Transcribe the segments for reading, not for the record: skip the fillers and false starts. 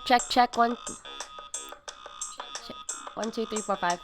check. 1, 2, 3, 4, 5.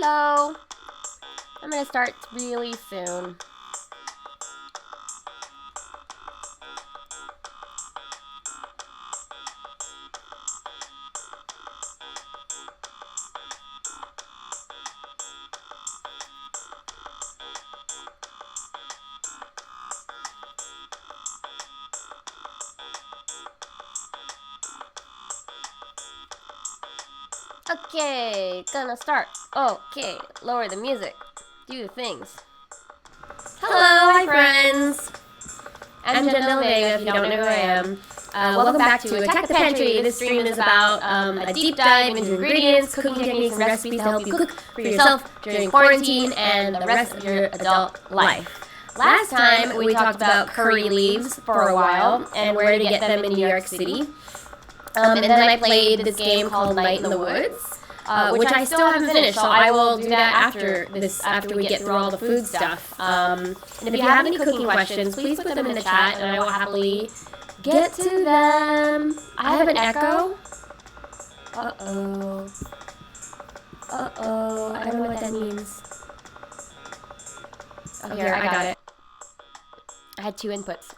Hello. I'm gonna start really soon. Okay, gonna start. Okay, lower the music. Do the things. Hello, hi friends. I'm Jenn Vega, if you don't know who I am. Welcome back to Attack the Pantry. This stream is about a deep dive into ingredients, cooking techniques, and recipes to help you cook for yourself during quarantine and the rest of your adult life. Last time, we talked about curry leaves for a while and where to get them in New York City. And then I played this game called Night in the Woods, which I still haven't finished, so I will do that after we get through all the food stuff. And if you have any cooking questions, please put them in the chat, and I will happily get to them. I have an echo. Uh-oh. I don't know what that means. Oh, here, I got it. I had 2 inputs.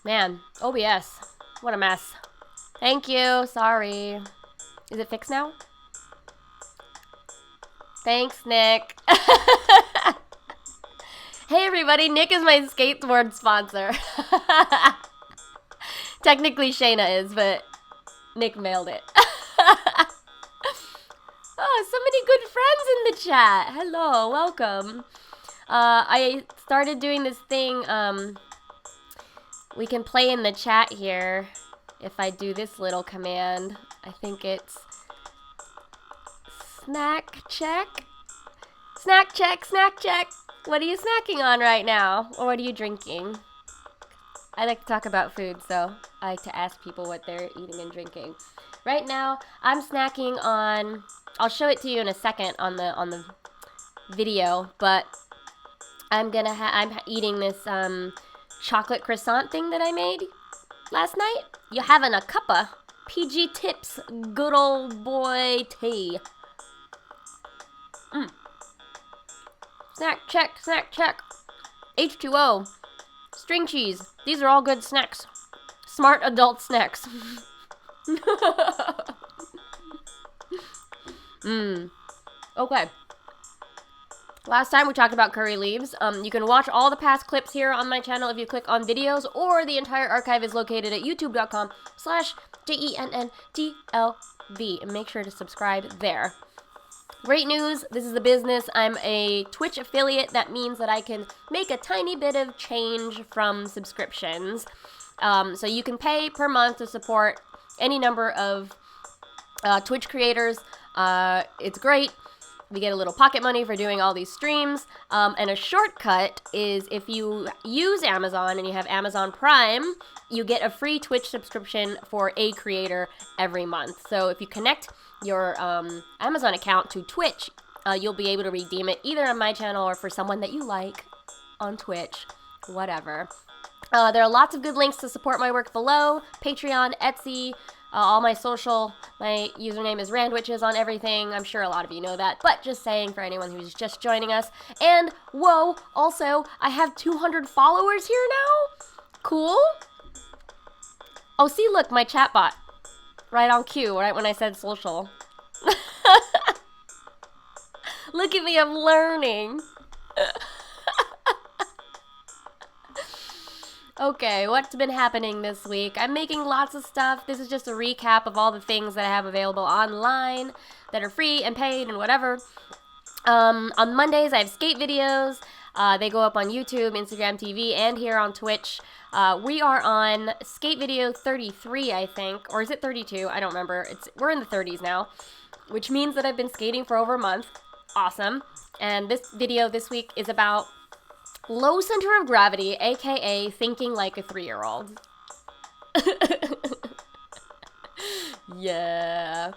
Man, OBS. What a mess. Thank you. Sorry. Is it fixed now? Thanks, Nick. Hey, everybody. Nick is my skateboard sponsor. Technically, Shayna is, but Nick mailed it. Oh, so many good friends in the chat. Hello. Welcome. I started doing this thing, we can play in the chat here if I do this little command. I think it's snack check. Snack check, snack check. What are you snacking on right now? Or what are you drinking? I like to talk about food, so I like to ask people what they're eating and drinking. Right now, I'm snacking on, I'll show it to you in a second on the video, but I'm eating this chocolate croissant thing that I made last night. You having a cuppa. PG Tips good old boy tea. Snack check, snack check. H2O. String cheese. These are all good snacks. Smart adult snacks. Okay. Last time we talked about curry leaves. You can watch all the past clips here on my channel if you click on videos, or the entire archive is located at youtube.com/JENNTLV. And make sure to subscribe there. Great news, this is a business. I'm a Twitch affiliate. That means that I can make a tiny bit of change from subscriptions. So you can pay per month to support any number of Twitch creators. It's great. We get a little pocket money for doing all these streams. And a shortcut is if you use Amazon and you have Amazon Prime, you get a free Twitch subscription for a creator every month. So if you connect your Amazon account to Twitch, you'll be able to redeem it either on my channel or for someone that you like on Twitch, whatever. There are lots of good links to support my work below. Patreon, Etsy, all my social. My username is Randwiches on everything. I'm sure a lot of you know that, but just saying for anyone who's just joining us. And, whoa, also, I have 200 followers here now? Cool. Oh, see, look, my chatbot. Right on cue, right when I said social. Look at me, I'm learning. Okay, what's been happening this week? I'm making lots of stuff. This is just a recap of all the things that I have available online that are free and paid and whatever. On Mondays, I have skate videos. They go up on YouTube, Instagram TV, and here on Twitch. We are on skate video 33, I think. Or is it 32? I don't remember. We're in the 30s now, which means that I've been skating for over a month. Awesome. And this video this week is about low center of gravity, aka thinking like a 3-year-old. Yeah.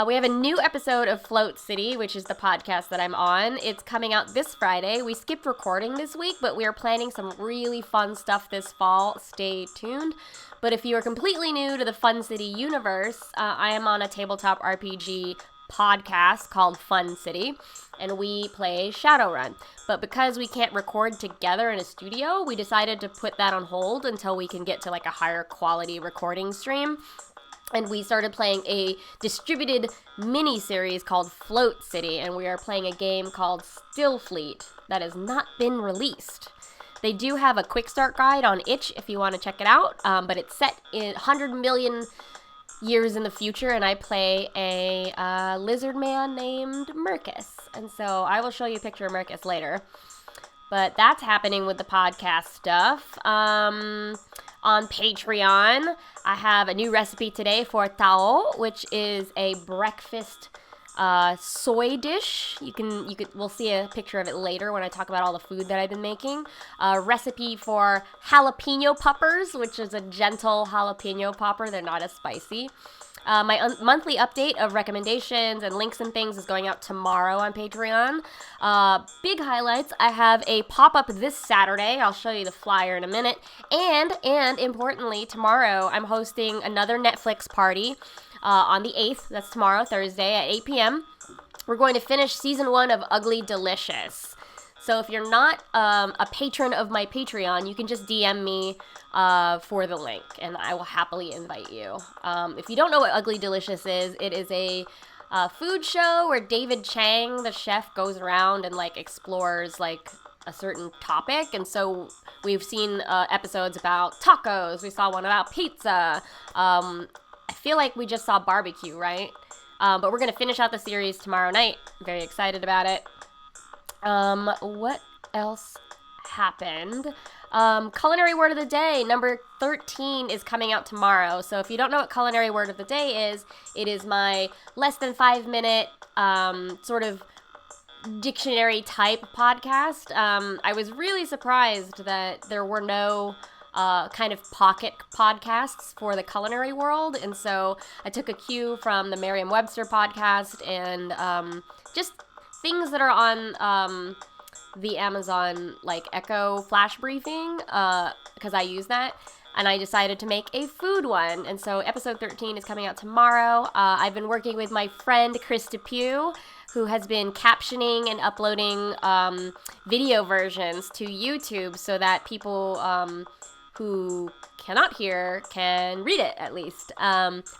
We have a new episode of Float City, which is the podcast that I'm on. It's coming out this Friday. We skipped recording this week, but we are planning some really fun stuff this fall. Stay tuned. But if you are completely new to the Fun City universe, I am on a tabletop RPG podcast called Fun City, and we play Shadowrun. But because we can't record together in a studio, we decided to put that on hold until we can get to like a higher quality recording stream. And we started playing a distributed mini-series called Float City, and we are playing a game called Stillfleet that has not been released. They do have a quick start guide on itch if you want to check it out, but it's set in 100 million years in the future, and I play a lizard man named Mercus. And so I will show you a picture of Mercus later. But that's happening with the podcast stuff. On Patreon, I have a new recipe today for tao, which is a breakfast soy dish. We'll see a picture of it later when I talk about all the food that I've been making. A recipe for jalapeno poppers, which is a gentle jalapeno popper. They're not as spicy. My monthly update of recommendations and links and things is going out tomorrow on Patreon. Big highlights, I have a pop-up this Saturday. I'll show you the flyer in a minute. And importantly, tomorrow I'm hosting another Netflix party on the 8th. That's tomorrow, Thursday at 8 p.m. We're going to finish season 1 of Ugly Delicious. So if you're not a patron of my Patreon, you can just DM me for the link, and I will happily invite you. If you don't know what Ugly Delicious is, it is a food show where David Chang, the chef, goes around and like explores like a certain topic. And so we've seen episodes about tacos. We saw one about pizza. I feel like we just saw barbecue, right? But we're going to finish out the series tomorrow night. Very excited about it. What else happened? Culinary word of the day, number 13 is coming out tomorrow. So if you don't know what culinary word of the day is, it is my less than 5 minute, sort of dictionary type podcast. I was really surprised that there were no kind of pocket podcasts for the culinary world. And so I took a cue from the Merriam-Webster podcast and just things that are on the Amazon like Echo flash briefing, because I use that, and I decided to make a food one. And so episode 13 is coming out tomorrow. I've been working with my friend Chris Depew, who has been captioning and uploading video versions to YouTube so that people who cannot hear can read it, at least.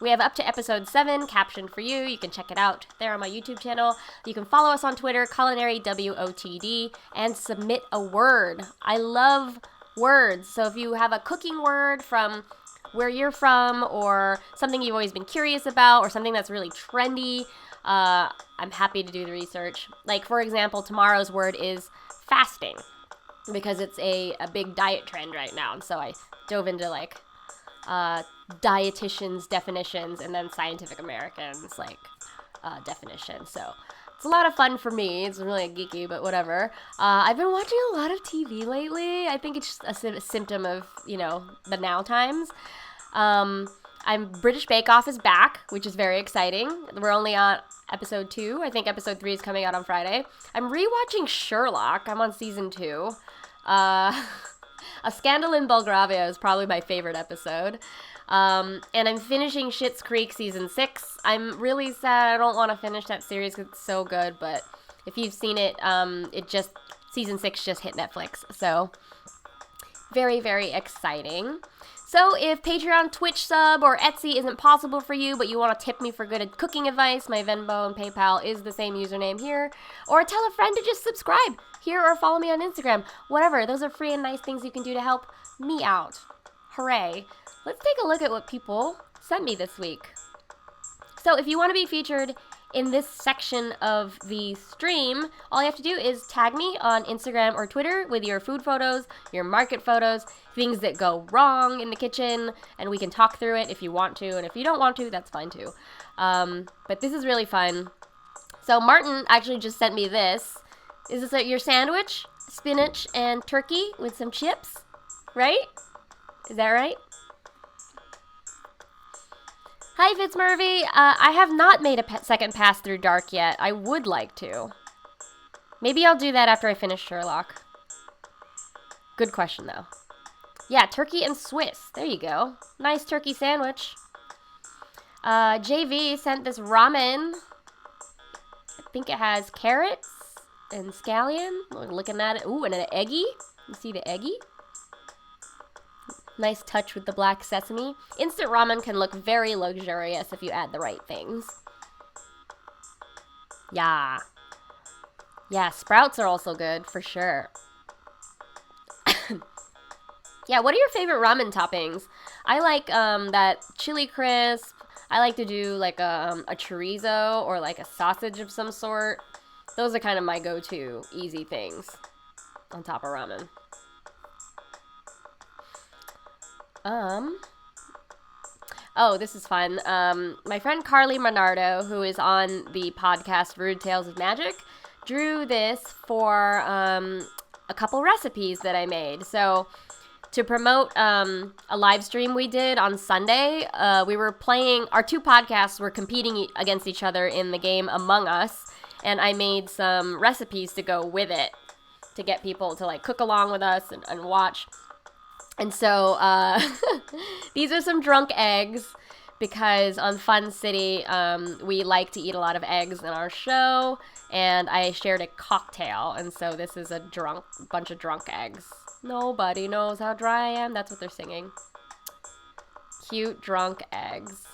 We have up to episode 7 captioned for you. You can check it out there on my YouTube channel. You can follow us on Twitter, culinarywotd, and submit a word. I love words. So if you have a cooking word from where you're from, or something you've always been curious about, or something that's really trendy, I'm happy to do the research. Like, for example, tomorrow's word is fasting, because it's a big diet trend right now. And so I dove into like dietitians' definitions and then Scientific American's like definition. So it's a lot of fun for me. It's really geeky, but whatever. I've been watching a lot of TV lately. I think it's just a symptom of, the now times. British Bake Off is back, which is very exciting. We're only on episode 2. I think episode 3 is coming out on Friday. I'm rewatching Sherlock. I'm on season 2. A Scandal in Belgravia is probably my favorite episode. And I'm finishing Schitt's Creek season 6. I'm really sad I don't want to finish that series because it's so good, but if you've seen it, season 6 just hit Netflix. So very, very exciting. So if Patreon, Twitch sub, or Etsy isn't possible for you, but you want to tip me for good cooking advice, my Venmo and PayPal is the same username here. Or tell a friend to just subscribe here or follow me on Instagram. Whatever, those are free and nice things you can do to help me out. Hooray. Let's take a look at what people sent me this week. So if you want to be featured in this section of the stream, all you have to do is tag me on Instagram or Twitter with your food photos, your market photos, things that go wrong in the kitchen, and we can talk through it if you want to, and if you don't want to, that's fine too. But this is really fun. So Martin actually just sent me this. Is this your sandwich? Spinach and turkey with some chips, right? Is that right? Hi, Fitzmurphy. I have not made a second pass through Dark yet. I would like to. Maybe I'll do that after I finish Sherlock. Good question, though. Yeah, turkey and Swiss. There you go. Nice turkey sandwich. JV sent this ramen. I think it has carrots and scallion. We're looking at it. Ooh, and an eggie. You see the eggie? Nice touch with the black sesame. Instant ramen can look very luxurious if you add the right things. Yeah. Yeah, sprouts are also good, for sure. Yeah, what are your favorite ramen toppings? I like that chili crisp. I like to do like a chorizo or like a sausage of some sort. Those are kind of my go-to easy things on top of ramen. Oh, this is fun. My friend Carly Monardo, who is on the podcast Rude Tales of Magic, drew this for a couple recipes that I made. So to promote a live stream we did on Sunday, we were playing, our two podcasts were competing against each other in the game Among Us, and I made some recipes to go with it to get people to like cook along with us and watch. And so these are some drunk eggs, because on Fun City, we like to eat a lot of eggs in our show, and I shared a cocktail, and so this is a bunch of drunk eggs. Nobody knows how dry I am. That's what they're singing. Cute drunk eggs.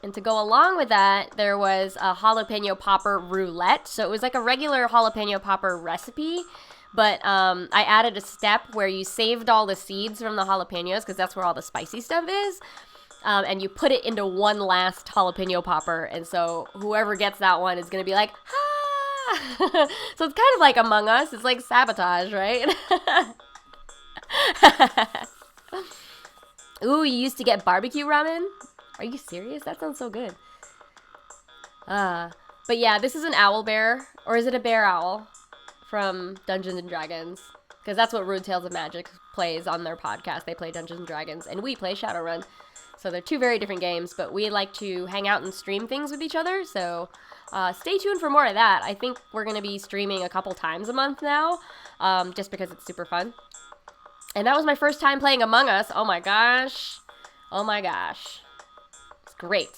And to go along with that, there was a jalapeno popper roulette. So it was like a regular jalapeno popper recipe, but I added a step where you saved all the seeds from the jalapenos, because that's where all the spicy stuff is, and you put it into one last jalapeno popper, and so whoever gets that one is going to be like, ah! So it's kind of like Among Us. It's like sabotage, right? Ooh, you used to get barbecue ramen? Are you serious? That sounds so good. But yeah, this is an owl bear, or is it a bear owl from Dungeons and Dragons? Because that's what Rude Tales of Magic plays on their podcast. They play Dungeons and Dragons, and we play Shadowrun. So they're two very different games, but we like to hang out and stream things with each other. So stay tuned for more of that. I think we're going to be streaming a couple times a month now, just because it's super fun. And that was my first time playing Among Us. Oh my gosh. Oh my gosh. It's great.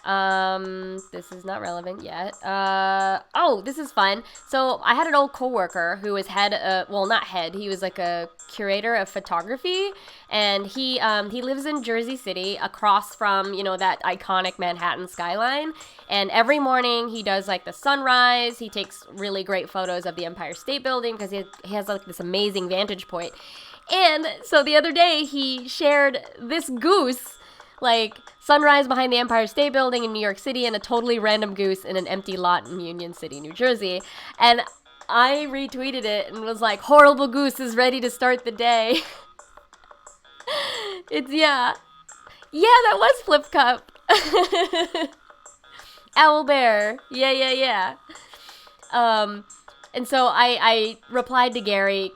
This is not relevant yet. Oh, this is fun. So I had an old coworker who was he was like a curator of photography, and he lives in Jersey City across from, that iconic Manhattan skyline. And every morning he does like the sunrise. He takes really great photos of the Empire State Building because he has like this amazing vantage point. And so the other day he shared this goose, like sunrise behind the Empire State Building in New York City, and a totally random goose in an empty lot in Union City, New Jersey. And I retweeted it and was like, horrible goose is ready to start the day. Yeah, that was Flip Cup. Owl Bear. Yeah. And so I replied to Gary,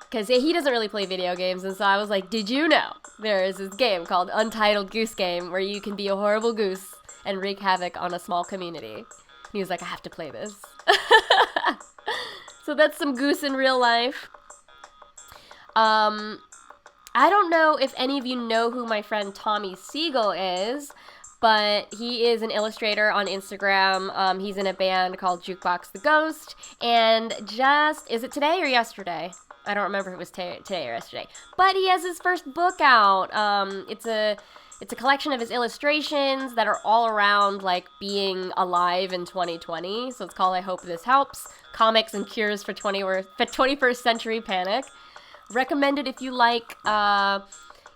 because he doesn't really play video games, and so I was like, did you know there is this game called Untitled Goose Game where you can be a horrible goose and wreak havoc on a small community? And he was like, I have to play this. So that's some goose in real life. I don't know if any of you know who my friend Tommy Siegel is, but he is an illustrator on Instagram. He's in a band called Jukebox the Ghost, and is it today or yesterday? I don't remember if it was today or yesterday, but he has his first book out. It's a collection of his illustrations that are all around like being alive in 2020. So it's called I Hope This Helps: Comics and Cures for 21st Century Panic. Recommended if you like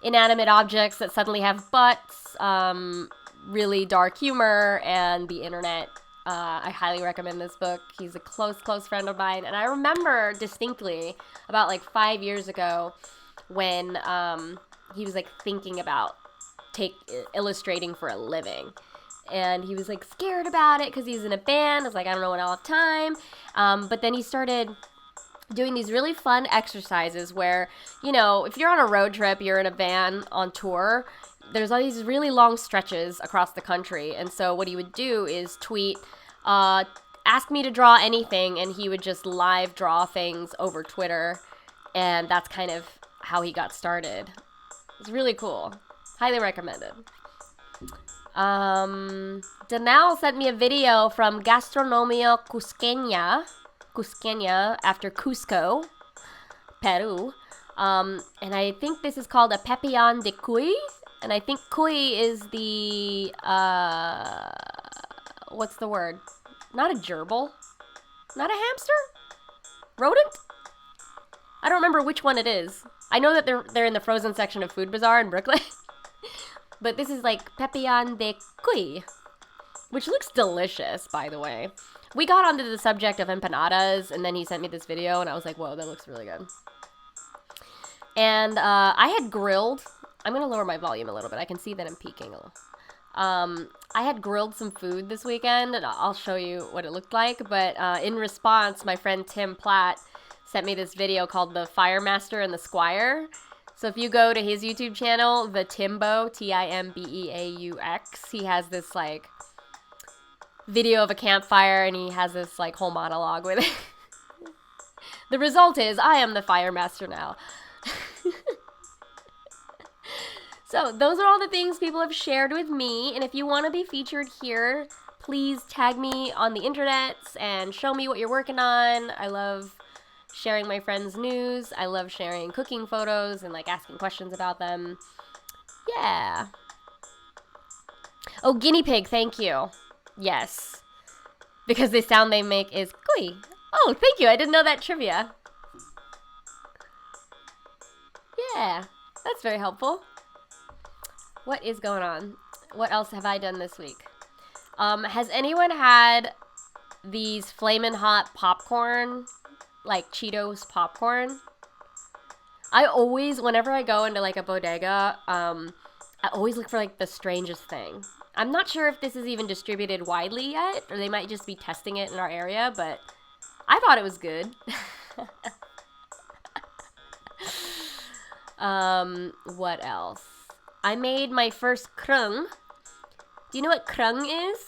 inanimate objects that suddenly have butts, really dark humor, and the internet. I highly recommend this book. He's a close friend of mine. And I remember distinctly about like 5 years ago when he was like thinking about illustrating for a living. And he was like scared about it because he's in a band. I was like, I don't know when I'll have time. But then he started doing these really fun exercises where, if you're on a road trip, you're in a van on tour, there's all these really long stretches across the country. And so what he would do is tweet, ask me to draw anything, and he would just live draw things over Twitter. And that's kind of how he got started. It's really cool. Highly recommended. Danelle sent me a video from Gastronomia Cusqueña, after Cusco, Peru. And I think this is called a pepillon de cuy. And I think cuy is the, what's the word? Not a gerbil? Not a hamster? Rodent? I don't remember which one it is. I know that they're in the frozen section of Food Bazaar in Brooklyn. But this is like pepillon de cuy, which looks delicious, by the way. We got onto the subject of empanadas, and then he sent me this video, and I was like, whoa, that looks really good. And I had grilled. I'm going to lower my volume a little bit. I can see that I'm peaking a little. I had grilled some food this weekend, and I'll show you what it looked like. But in response, my friend Tim Platt sent me this video called The Fire Master and the Squire. So if you go to his YouTube channel, The Timbeaux, Timbeaux, he has this, like, video of a campfire, and he has this, like, whole monologue with it. The result is, I am the Fire Master now. So those are all the things people have shared with me, and if you want to be featured here, please tag me on the internets and show me what you're working on. I love sharing my friends' news. I love sharing cooking photos and like asking questions about them. Yeah. Oh, guinea pig, thank you. Yes. Because the sound they make is cuy. Oh, thank you. I didn't know that trivia. Yeah, that's very helpful. What is going on? What else have I done this week? Has anyone had these flamin' hot popcorn, like Cheetos popcorn? I always, whenever I go into like a bodega, I always look for like the strangest thing. I'm not sure if this is even distributed widely yet, or they might just be testing it in our area, but I thought it was good. What else? I made my first krung. Do you know what krung is?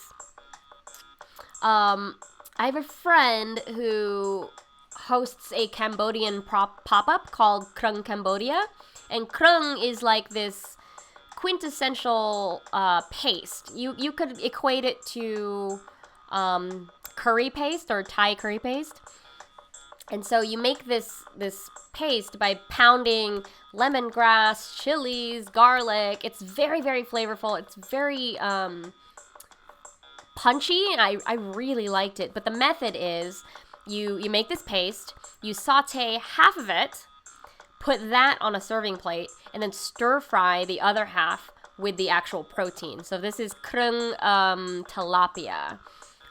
I have a friend who hosts a Cambodian pop-up called Krung Cambodia. And krung is like this quintessential paste. You could equate it to curry paste or Thai curry paste. And so you make this paste by pounding lemongrass, chilies, garlic. It's very, very flavorful. It's very punchy, and I really liked it. But the method is you make this paste, you saute half of it, put that on a serving plate, and then stir fry the other half with the actual protein. So this is krung tilapia.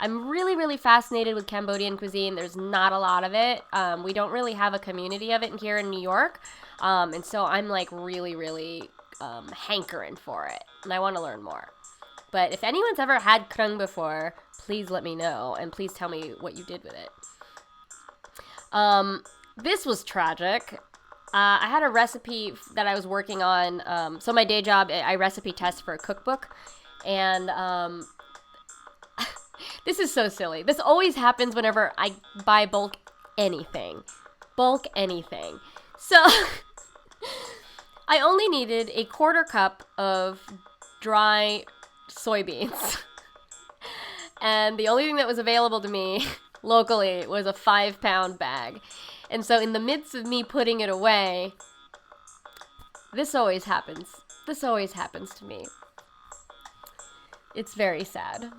I'm really, really fascinated with Cambodian cuisine. There's not a lot of it. We don't really have a community of it here in New York. And so I'm like really, really hankering for it. And I want to learn more. But if anyone's ever had krung before, please let me know. And please tell me what you did with it. This was tragic. I had a recipe that I was working on. So my day job, I recipe test for a cookbook. And this is so silly. This always happens whenever I buy bulk anything. So I only needed a 1/4 cup of dry soybeans. And the only thing that was available to me locally was a 5-pound bag. And so in the midst of me putting it away, this always happens. This always happens to me. It's very sad.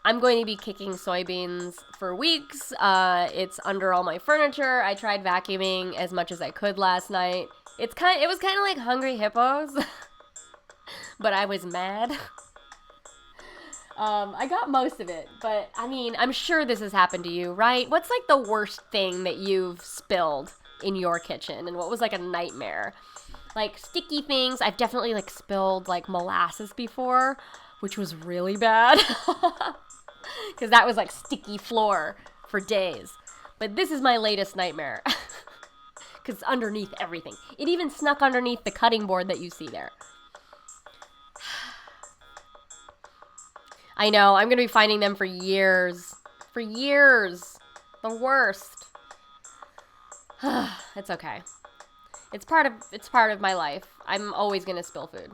I'm going to be kicking soybeans for weeks. It's under all my furniture. I tried vacuuming as much as I could last night. It was kind of like Hungry Hippos, but I was mad. I got most of it, but I mean, I'm sure this has happened to you, right? What's like the worst thing that you've spilled in your kitchen, and what was like a nightmare? Like sticky things. I've definitely like spilled like molasses before, which was really bad because that was like sticky floor for days. But this is my latest nightmare because it's underneath everything. It even snuck underneath the cutting board that you see there. I know, I'm going to be finding them for years. For years. The worst. It's okay. It's part of my life. I'm always going to spill food.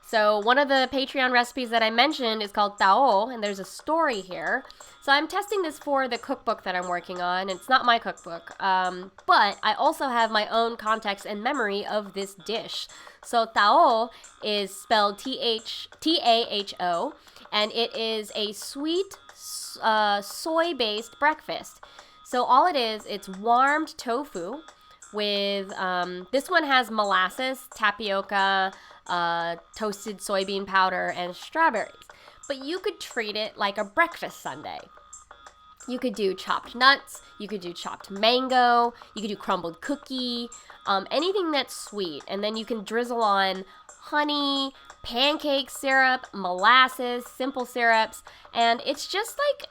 So one of the Patreon recipes that I mentioned is called tao, and there's a story here. So I'm testing this for the cookbook that I'm working on. It's not my cookbook, but I also have my own context and memory of this dish. So tao is spelled T-A-H-O, and it is a sweet soy-based breakfast. So all it is, it's warmed tofu with, this one has molasses, tapioca, toasted soybean powder, and strawberries. But you could treat it like a breakfast sundae. You could do chopped nuts, you could do chopped mango, you could do crumbled cookie, anything that's sweet. And then you can drizzle on honey, pancake syrup, molasses, simple syrups, and it's just like,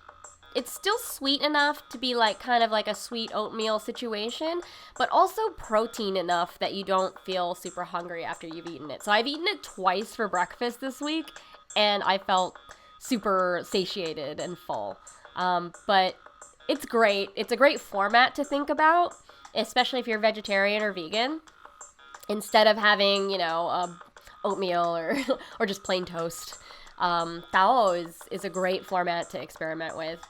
it's still sweet enough to be like kind of like a sweet oatmeal situation, but also protein enough that you don't feel super hungry after you've eaten it. So I've eaten it twice for breakfast this week, and I felt super satiated and full. But it's great. It's a great format to think about, especially if you're vegetarian or vegan. Instead of having, oatmeal or just plain toast. Tao is a great format to experiment with.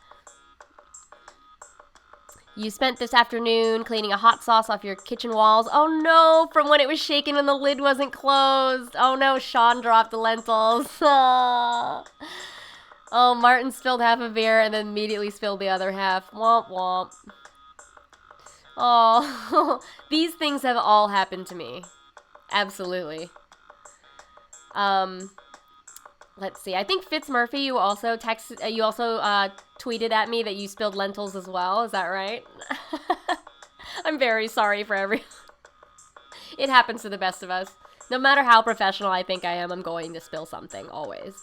You spent this afternoon cleaning a hot sauce off your kitchen walls. Oh no, from when it was shaken when the lid wasn't closed. Oh no, Sean dropped the lentils. Oh, Martin spilled half a beer and then immediately spilled the other half. Womp womp. Oh, these things have all happened to me. Absolutely. Let's see. I think Fitzmurphy, you also tweeted at me that you spilled lentils as well. Is that right? I'm very sorry for everyone. It happens to the best of us. No matter how professional I think I am, I'm going to spill something, always.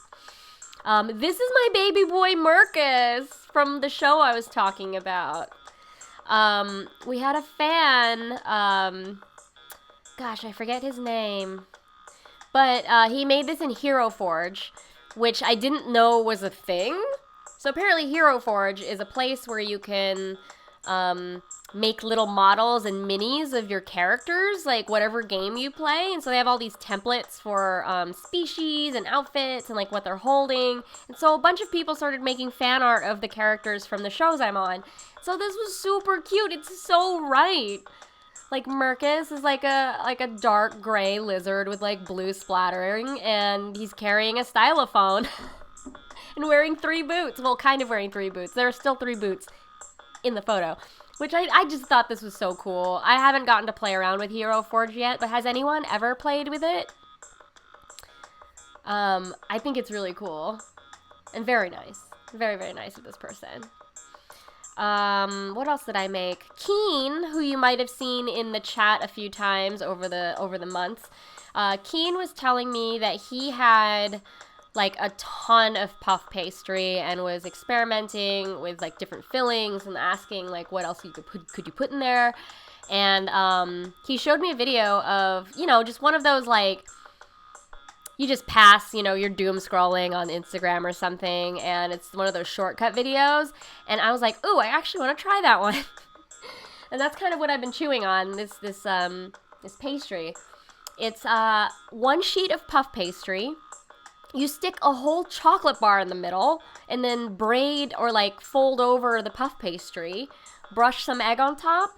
This is my baby boy, Marcus, from the show I was talking about. We had a fan, gosh, I forget his name. But he made this in Hero Forge, which I didn't know was a thing. So apparently Hero Forge is a place where you can make little models and minis of your characters, like whatever game you play. And so they have all these templates for species and outfits and like what they're holding. And so a bunch of people started making fan art of the characters from the shows I'm on. So this was super cute. It's so right. Like Mercus is like a dark gray lizard with like blue splattering, and he's carrying a stylophone and wearing 3 boots. Well, kind of wearing 3 boots. There are still 3 boots in the photo. Which I just thought this was so cool. I haven't gotten to play around with Hero Forge yet, but has anyone ever played with it? I think it's really cool. And very nice. Very, very nice of this person. What else did I make? Keen, who you might have seen in the chat a few times over the months. Keen was telling me that he had like a ton of puff pastry and was experimenting with like different fillings and asking like what else could you put in there. And he showed me a video of, just one of those like you just pass, you're doom scrolling on Instagram or something, and it's one of those shortcut videos, and I was like, ooh, I actually want to try that one. And that's kind of what I've been chewing on, this pastry. It's 1 sheet of puff pastry. You stick a whole chocolate bar in the middle, and then braid or like fold over the puff pastry, brush some egg on top,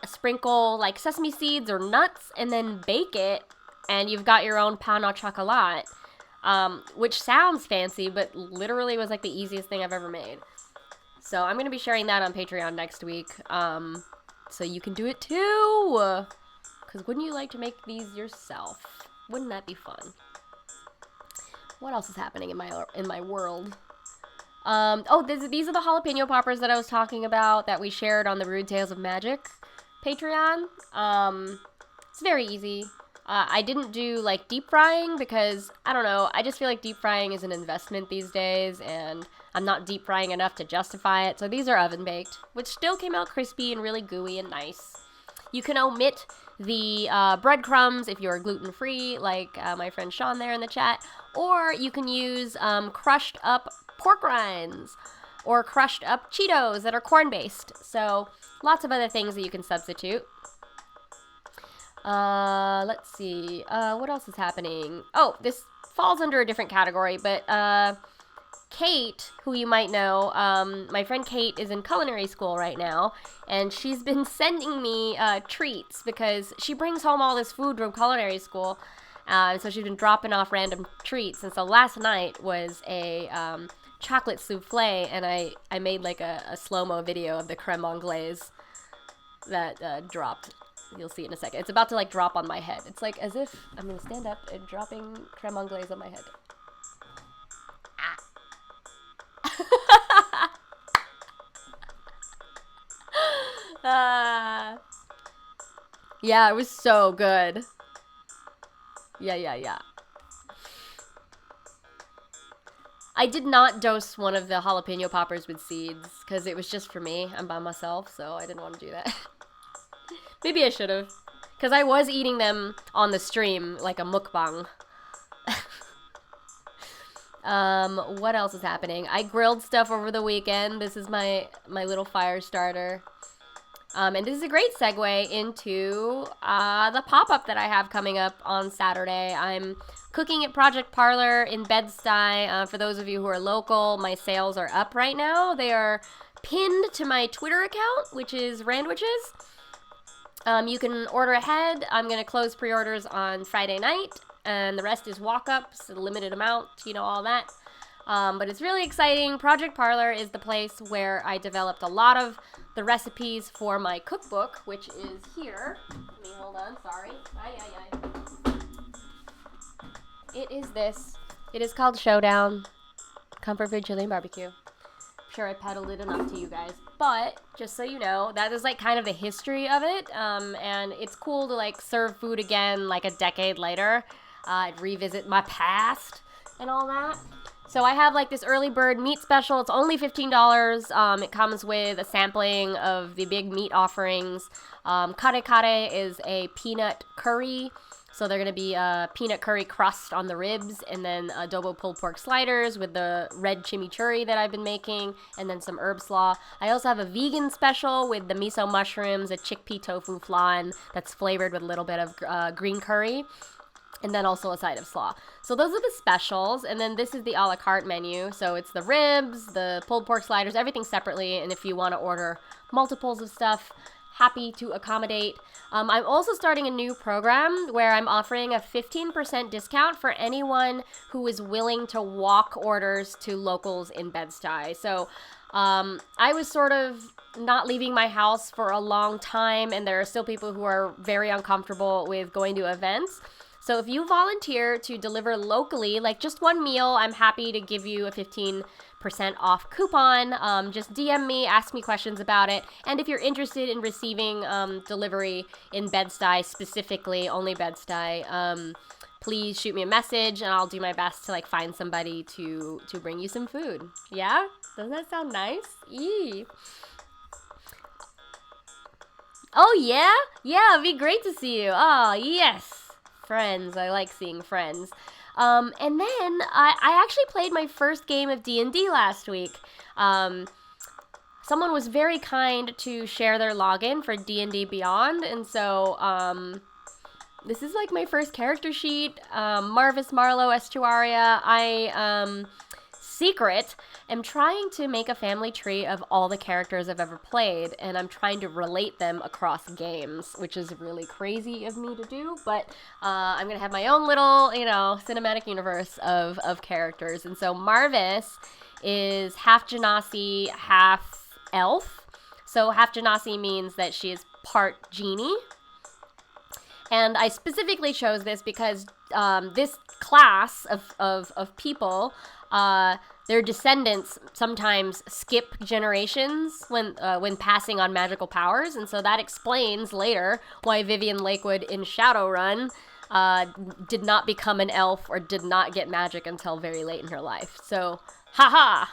sprinkle like sesame seeds or nuts, and then bake it, and you've got your own pain au chocolat, which sounds fancy, but literally was like the easiest thing I've ever made. So I'm going to be sharing that on Patreon next week, so you can do it too, because wouldn't you like to make these yourself? Wouldn't that be fun? What else is happening in my world? These are the jalapeno poppers that I was talking about that we shared on the Rude Tales of Magic Patreon. It's very easy. I didn't do like deep frying because, I don't know, I just feel like deep frying is an investment these days, and I'm not deep frying enough to justify it. So these are oven baked, which still came out crispy and really gooey and nice. You can omit the breadcrumbs if you're gluten-free, like my friend Sean there in the chat, or you can use crushed up pork rinds or crushed up Cheetos that are corn-based. So lots of other things that you can substitute. Let's see. What else is happening? Oh, this falls under a different category, but Kate, who you might know, my friend Kate is in culinary school right now, and she's been sending me treats because she brings home all this food from culinary school, and so she's been dropping off random treats. And so last night was a chocolate souffle, and I made like a slow-mo video of the creme anglaise that dropped. You'll see it in a second. It's about to like drop on my head. It's like as if I'm gonna stand up and dropping creme anglaise on my head. Yeah, it was so good. Yeah. I did not dose one of the jalapeno poppers with seeds because it was just for me. I'm by myself, so I didn't want to do that. Maybe I should have, because I was eating them on the stream like a mukbang. What else is happening? I grilled stuff over the weekend. This is my little fire starter. And this is a great segue into the pop-up that I have coming up on Saturday. I'm cooking at Project Parlor in Bed-Stuy. For those of you who are local, my sales are up right now. They are pinned to my Twitter account, which is Randwiches. You can order ahead. I'm going to close pre-orders on Friday night, and the rest is walk-ups, a limited amount, all that. But it's really exciting. Project Parlor is the place where I developed a lot of the recipes for my cookbook, which is here. Let me hold on, sorry. It is this. It is called Showdown, Comfort Food Chili and Barbecue. I'm sure I peddled it enough to you guys. But, just so you know, that is like kind of the history of it. And it's cool to like serve food again like a decade later. Revisit my past and all that. So I have like this early bird meat special. It's only $15. It comes with a sampling of the big meat offerings. Kare kare is a peanut curry So they're going to be peanut curry crust on the ribs, and then adobo pulled pork sliders with the red chimichurri that I've been making, and then some herb slaw. I also have a vegan special with the miso mushrooms, a chickpea tofu flan that's flavored with a little bit of green curry, and then also a side of slaw. So those are the specials, and then this is the a la carte menu. So it's the ribs, the pulled pork sliders, everything separately, and if you want to order multiples of stuff, happy to accommodate. I'm also starting a new program where I'm offering a 15% discount for anyone who is willing to walk orders to locals in Bed-Stuy. So I was sort of not leaving my house for a long time, and there are still people who are very uncomfortable with going to events. So if you volunteer to deliver locally, like just one meal, I'm happy to give you a 15% off coupon. Just DM me, ask me questions about it. And if you're interested in receiving delivery in Bed-Stuy, specifically only Bed-Stuy, please shoot me a message and I'll do my best to like find somebody to bring you some food. Yeah? Doesn't that sound nice? Eee. Oh yeah? Yeah, it'd be great to see you. Oh, yes. Friends. I like seeing friends. And then I actually played my first game of D&D last week. Someone was very kind to share their login for D&D Beyond, and so this is like my first character sheet. Marvis Marlowe Estuaria. I am trying to make a family tree of all the characters I've ever played, and I'm trying to relate them across games, which is really crazy of me to do, but I'm going to have my own little, cinematic universe of characters. And so Marvis is half Genasi, half elf. So half Genasi means that she is part genie. And I specifically chose this because this class of people, their descendants sometimes skip generations when passing on magical powers, and so that explains later why Vivian Lakewood in Shadowrun did not become an elf or did not get magic until very late in her life. So, haha!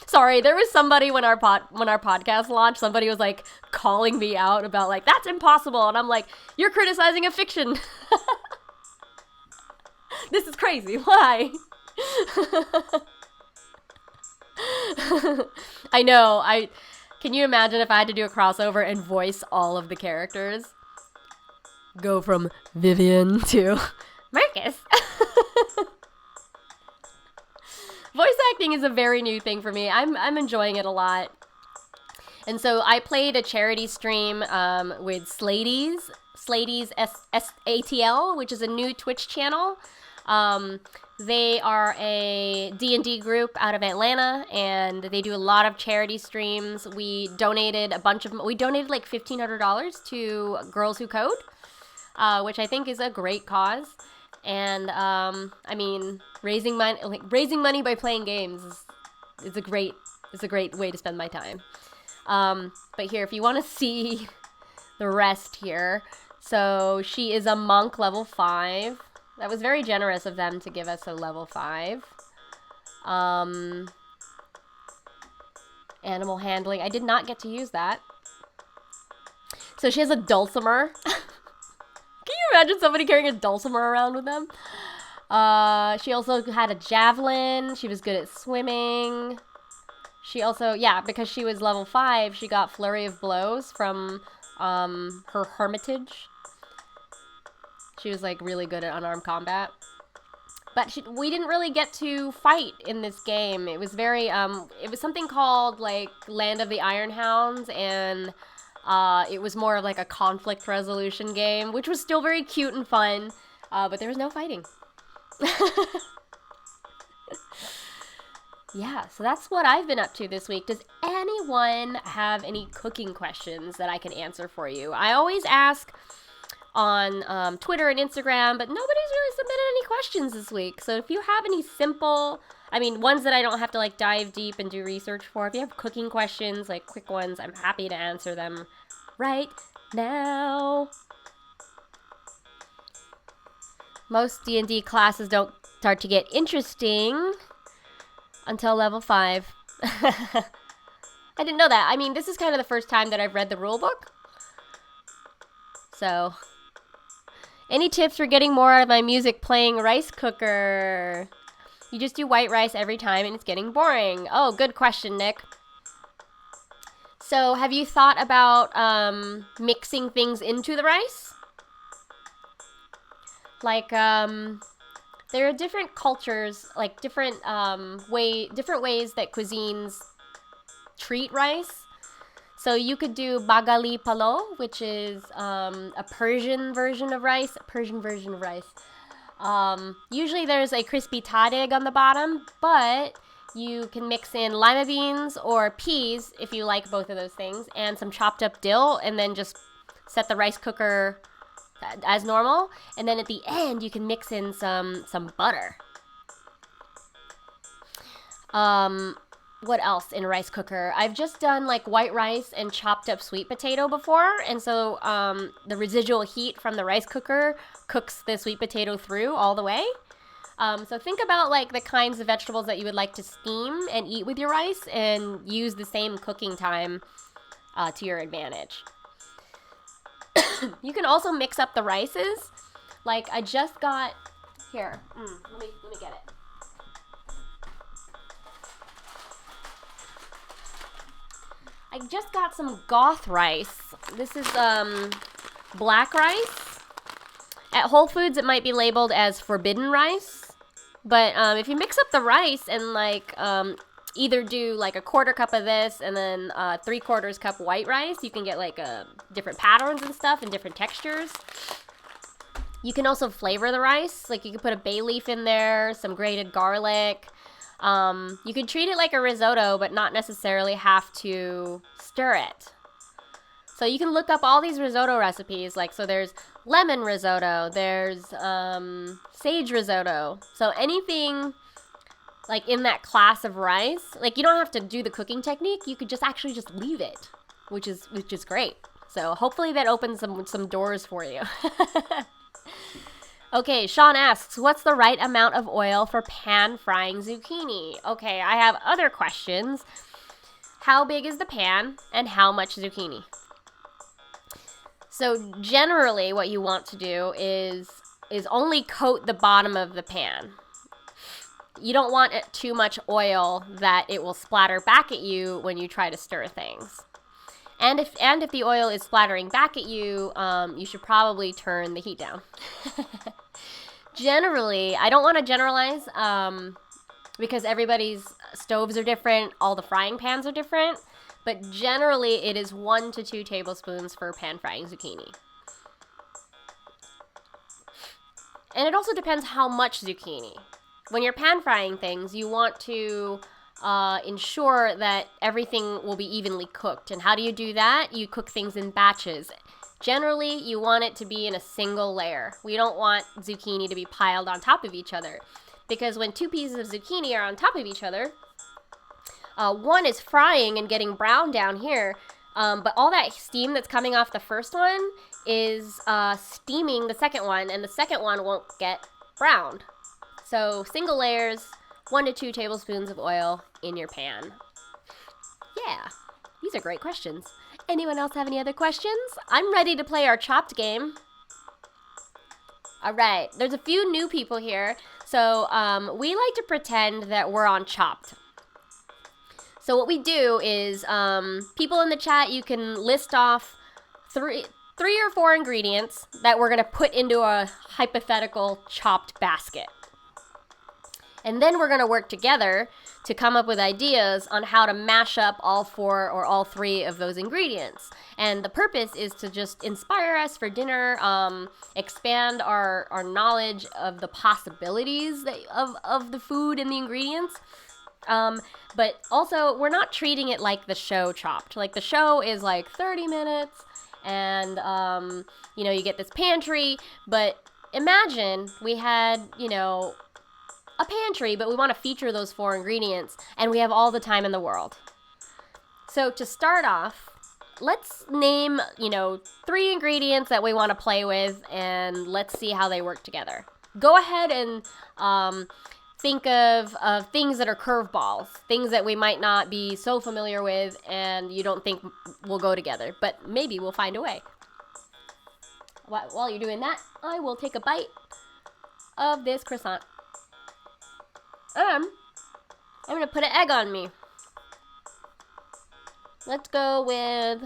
Sorry, there was somebody when our podcast launched, somebody was like calling me out about like, that's impossible, and I'm like, you're criticizing a fiction. This is crazy. Why? I know. Can you imagine if I had to do a crossover and voice all of the characters? Go from Vivian to Marcus. Voice acting is a very new thing for me. I'm enjoying it a lot. And so I played a charity stream with Slady's SATL, which is a new Twitch channel. They are a D&D group out of Atlanta, and they do a lot of charity streams. We donated like $1,500 to Girls Who Code, which I think is a great cause. And I mean, raising money by playing games is a great way to spend my time. But here, if you want to see the rest here, so she is a monk level 5. That was very generous of them to give us a level 5. Animal handling. I did not get to use that. So she has a dulcimer. Can you imagine somebody carrying a dulcimer around with them? She also had a javelin. She was good at swimming. She also, because she was level 5, she got Flurry of Blows from her hermitage. She was, like, really good at unarmed combat. But we didn't really get to fight in this game. It was very, it was something called, like, Land of the Iron Hounds, and it was more of, like, a conflict resolution game, which was still very cute and fun, but there was no fighting. Yeah, so that's what I've been up to this week. Does anyone have any cooking questions that I can answer for you? I always ask on Twitter and Instagram, but nobody's really submitted any questions this week. So if you have any simple, ones that I don't have to like dive deep and do research for, if you have cooking questions, like quick ones, I'm happy to answer them right now. Most D&D classes don't start to get interesting until level 5. I didn't know that. This is kind of the first time that I've read the rule book. So, Any tips for getting more out of my music playing rice cooker? You just do white rice every time and it's getting boring. Oh, good question, Nick. So have you thought about mixing things into the rice? Like, there are different cultures, like different ways that cuisines treat rice. So you could do bagali palo, which is a Persian version of rice. Usually there's a crispy tadig on the bottom, but you can mix in lima beans or peas, if you like both of those things, and some chopped up dill, and then just set the rice cooker as normal. And then at the end, you can mix in some butter. What else in a rice cooker? I've just done like white rice and chopped up sweet potato before, and so the residual heat from the rice cooker cooks the sweet potato through all the way. So think about like the kinds of vegetables that you would like to steam and eat with your rice, and use the same cooking time to your advantage. You can also mix up the rices. Like I just got here. Let me get it. I just got some goth rice. This is black rice. At Whole Foods, it might be labeled as forbidden rice. But if you mix up the rice and like either do like a quarter cup of this and then 3/4 cup white rice, you can get like different patterns and stuff and different textures. You can also flavor the rice. Like you can put a bay leaf in there, some grated garlic. You can treat it like a risotto, but not necessarily have to stir it. So you can look up all these risotto recipes. Like, so there's lemon risotto, there's sage risotto. So anything like in that class of rice, like you don't have to do the cooking technique. You could just actually just leave it, which is great. So hopefully that opens some doors for you. Okay, Sean asks, what's the right amount of oil for pan frying zucchini? Okay, I have other questions. How big is the pan and how much zucchini? So generally what you want to do is only coat the bottom of the pan. You don't want too much oil that it will splatter back at you when you try to stir things. And if the oil is splattering back at you, you should probably turn the heat down. Generally, I don't want to generalize because everybody's stoves are different, all the frying pans are different, but generally it is 1 to 2 tablespoons for pan frying zucchini. And it also depends how much zucchini. When you're pan frying things, you want to ensure that everything will be evenly cooked. And how do you do that? You cook things in batches. Generally, you want it to be in a single layer. We don't want zucchini to be piled on top of each other, because when 2 pieces of zucchini are on top of each other, one is frying and getting brown down here, but all that steam that's coming off the first one is steaming the second one, and the second one won't get browned. So single layers, 1 to 2 tablespoons of oil in your pan. Yeah, these are great questions. Anyone else have any other questions? I'm ready to play our Chopped game. All right, there's a few new people here. So we like to pretend that we're on Chopped. So what we do is people in the chat, you can list off three or 4 ingredients that we're going to put into a hypothetical chopped basket. And then we're going to work together to come up with ideas on how to mash up all 4 or all 3 of those ingredients. And the purpose is to just inspire us for dinner, expand our knowledge of the possibilities of the food and the ingredients. But also, we're not treating it like the show Chopped. Like, the show is like 30 minutes, and, you get this pantry. But imagine we had, a pantry, but we want to feature those 4 ingredients, and we have all the time in the world. So to start off, let's name, 3 ingredients that we want to play with, and let's see how they work together. Go ahead and think of things that are curveballs, things that we might not be so familiar with and you don't think will go together, but maybe we'll find a way. while you're doing that, I will take a bite of this croissant. I'm gonna put an egg on me. Let's go with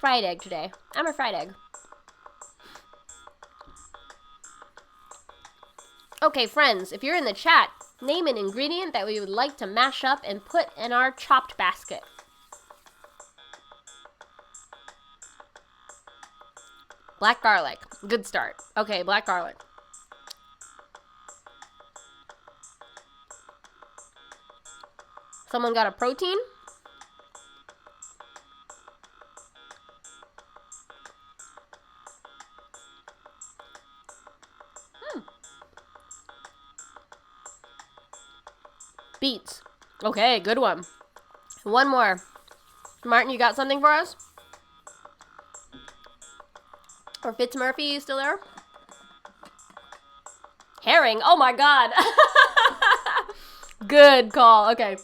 fried egg today. I'm a fried egg. Okay, friends, if you're in the chat, name an ingredient that we would like to mash up and put in our chopped basket. Black garlic. Good start. Okay, black garlic. Someone got a protein? Beets. Okay, good one. One more. Martin, you got something for us? Or Fitzmurphy, you still there? Herring. Oh my god. Good call. Okay.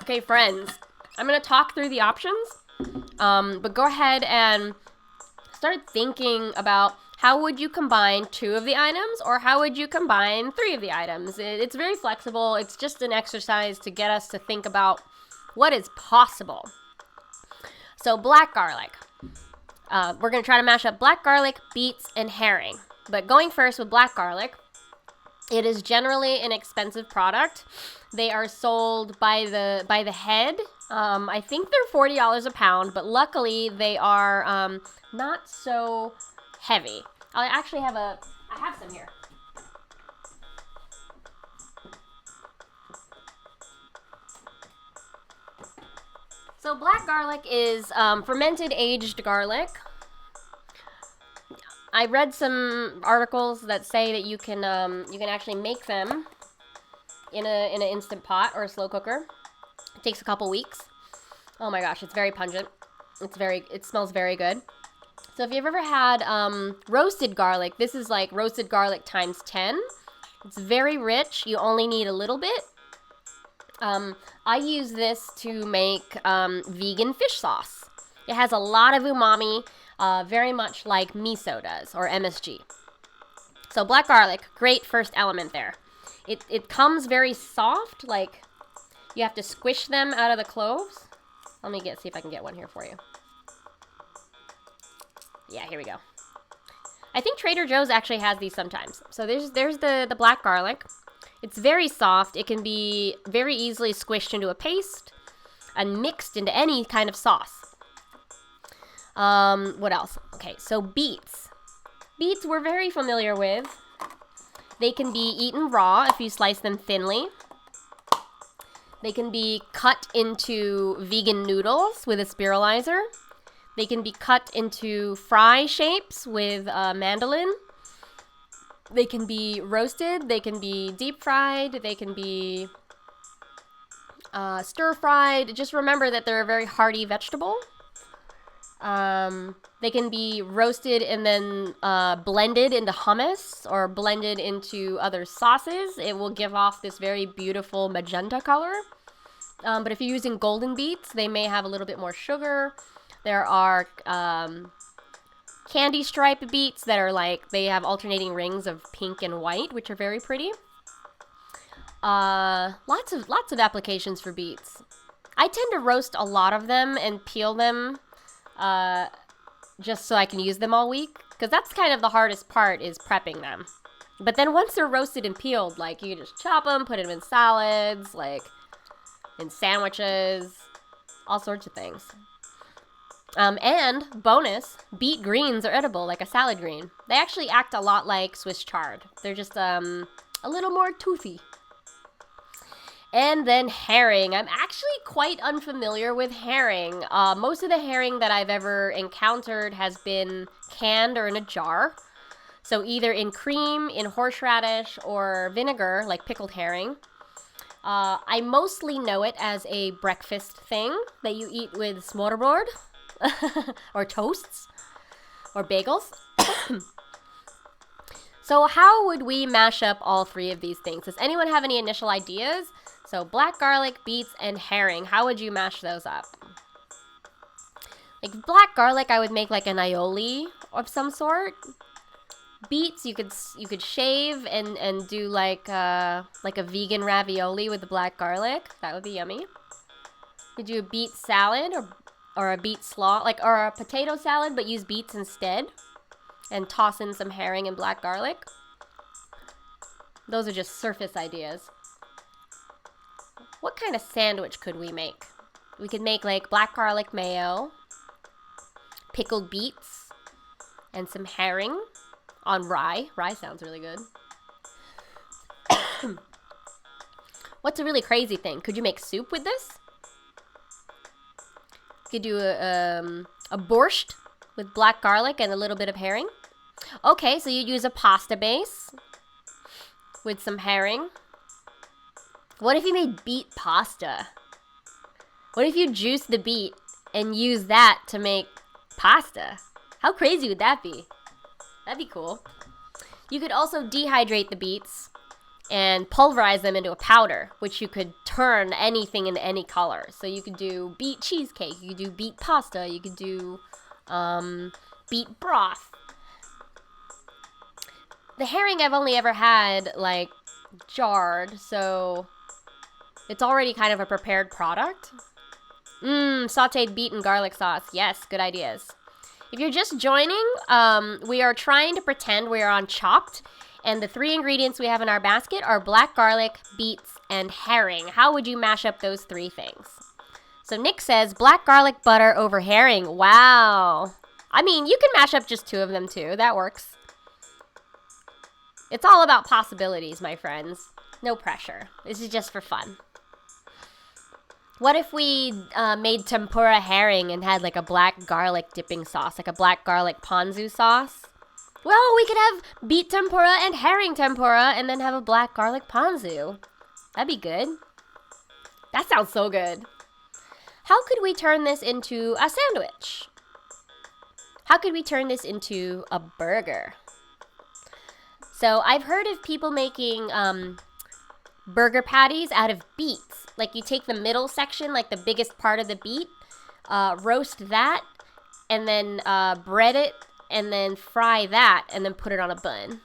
Okay, friends. I'm going to talk through the options. But go ahead and start thinking about how would you combine 2 of the items, or how would you combine 3 of the items? It's very flexible. It's just an exercise to get us to think about what is possible. So black garlic. We're going to try to mash up black garlic, beets, and herring. But going first with black garlic, it is generally an expensive product. They are sold by the head. I think they're $40 a pound, but luckily they are not so heavy. I actually have I have some here. So black garlic is fermented aged garlic. I read some articles that say that you can actually make them in an instant pot or a slow cooker. It takes a couple weeks. Oh my gosh, it's very pungent. It smells very good. So if you've ever had roasted garlic, this is like roasted garlic times 10. It's very rich. You only need a little bit. I use this to make vegan fish sauce. It has a lot of umami, very much like miso does, or MSG. So black garlic, great first element there. It comes very soft, like you have to squish them out of the cloves. Let me see if I can get one here for you. Yeah, here we go. I think Trader Joe's actually has these sometimes. So there's the black garlic. It's very soft. It can be very easily squished into a paste and mixed into any kind of sauce. What else? Okay, so beets. Beets we're very familiar with. They can be eaten raw if you slice them thinly. They can be cut into vegan noodles with a spiralizer. They can be cut into fry shapes with a mandolin. They can be roasted. They can be deep fried. They can be stir fried. Just remember that they're a very hearty vegetable. They can be roasted and then blended into hummus or blended into other sauces. It will give off this very beautiful magenta color. But if you're using golden beets, they may have a little bit more sugar. There are candy stripe beets that are like, they have alternating rings of pink and white, which are very pretty. Lots of applications for beets. I tend to roast a lot of them and peel them just so I can use them all week, because that's kind of the hardest part, is prepping them. But then once they're roasted and peeled, like, you can just chop them, put them in salads, like in sandwiches, all sorts of things. And bonus, beet greens are edible, like a salad green. They actually act a lot like Swiss chard. They're just a little more toothy. And then herring. I'm actually quite unfamiliar with herring. Most of the herring that I've ever encountered has been canned or in a jar. So either in cream, in horseradish, or vinegar, like pickled herring. I mostly know it as a breakfast thing that you eat with smørrebrød. Or toasts, or bagels. So how would we mash up all 3 of these things? Does anyone have any initial ideas? So black garlic, beets, and herring. How would you mash those up? Like black garlic, I would make like an aioli of some sort. Beets, you could shave and do like a vegan ravioli with the black garlic. That would be yummy. You could do a beet salad or a beet slaw, or a potato salad, but use beets instead, and toss in some herring and black garlic. Those are just surface ideas. What kind of sandwich could we make? We could make like black garlic mayo, pickled beets, and some herring on rye. Rye sounds really good. What's a really crazy thing? Could you make soup with this? You could do a borscht with black garlic and a little bit of herring. Okay, so you'd use a pasta base with some herring. What if you made beet pasta? What if you juice the beet and use that to make pasta? How crazy would that be? That'd be cool. You could also dehydrate the beets and pulverize them into a powder, which you could turn anything into any color. So you could do beet cheesecake, you could do beet pasta, you could do beet broth. The herring I've only ever had, like, jarred, so it's already kind of a prepared product. Sauteed beet and garlic sauce. Yes, good ideas. If you're just joining, we are trying to pretend we are on Chopped, and the 3 ingredients we have in our basket are black garlic, beets, and herring. How would you mash up those 3 things? So Nick says black garlic butter over herring. Wow. I mean, you can mash up just 2 of them too. That works. It's all about possibilities, my friends. No pressure. This is just for fun. What if we made tempura herring and had like a black garlic dipping sauce, like a black garlic ponzu sauce? Well, we could have beet tempura and herring tempura and then have a black garlic ponzu. That'd be good. That sounds so good. How could we turn this into a sandwich? How could we turn this into a burger? So I've heard of people making burger patties out of beets. Like you take the middle section, like the biggest part of the beet, roast that, and then bread it, and then fry that, and then put it on a bun.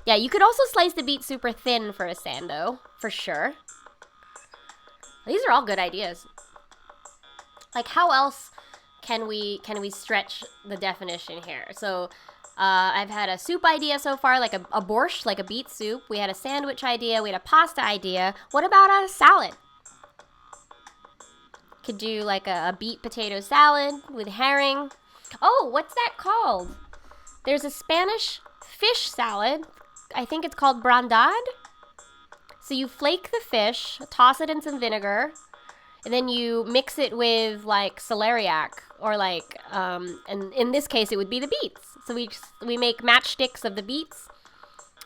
Yeah, you could also slice the beet super thin for a sando, for sure. These are all good ideas. Like, how else can we stretch the definition here? So, I've had a soup idea so far, like a borscht, like a beet soup. We had a sandwich idea. We had a pasta idea. What about a salad? Could do like a beet potato salad with herring. Oh, what's that called? There's a Spanish fish salad. I think it's called brandad. So you flake the fish, toss it in some vinegar, and then you mix it with like celeriac or like, and in this case it would be the beets. So we make matchsticks of the beets,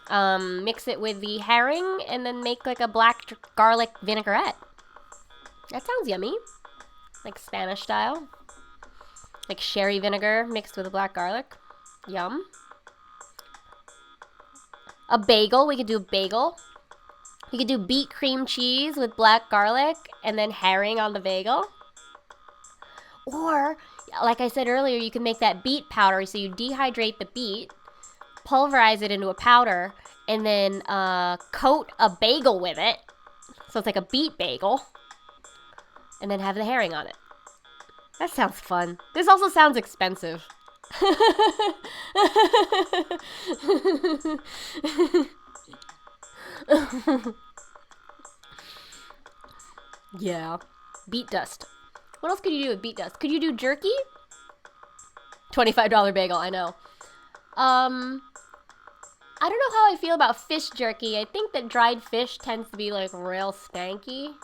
mix it with the herring, and then make like a black garlic vinaigrette. That sounds yummy. Like Spanish style. Like sherry vinegar mixed with a black garlic. Yum. A bagel. We could do a bagel. We could do beet cream cheese with black garlic and then herring on the bagel. Or, like I said earlier, you can make that beet powder. So you dehydrate the beet, pulverize it into a powder, and then coat a bagel with it. So it's like a beet bagel. And then have the herring on it. That sounds fun. This also sounds expensive. Yeah. Beet dust. What else could you do with beet dust? Could you do jerky? $25 bagel, I know. I don't know how I feel about fish jerky. I think that dried fish tends to be like real stanky.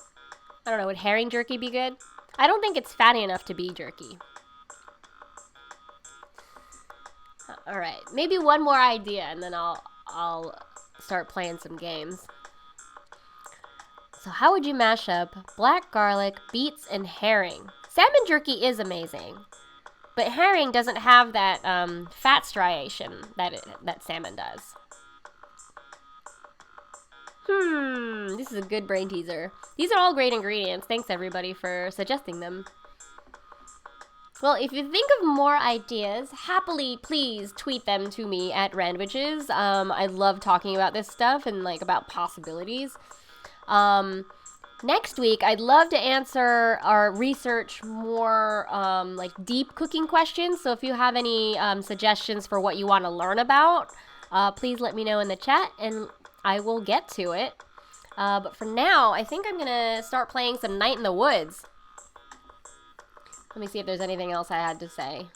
I don't know, would herring jerky be good? I don't think it's fatty enough to be jerky. Alright, maybe one more idea and then I'll start playing some games. So how would you mash up black garlic, beets, and herring? Salmon jerky is amazing, but herring doesn't have that fat striation that salmon does. This is a good brain teaser. These are all great ingredients. Thanks everybody for suggesting them. Well, if you think of more ideas, happily please tweet them to me at Randwiches. I love talking about this stuff and like about possibilities. Next week, I'd love to answer or research more like deep cooking questions. So if you have any suggestions for what you want to learn about, please let me know in the chat and I will get to it. But for now, I think I'm going to start playing some Night in the Woods. Let me see if there's anything else I had to say.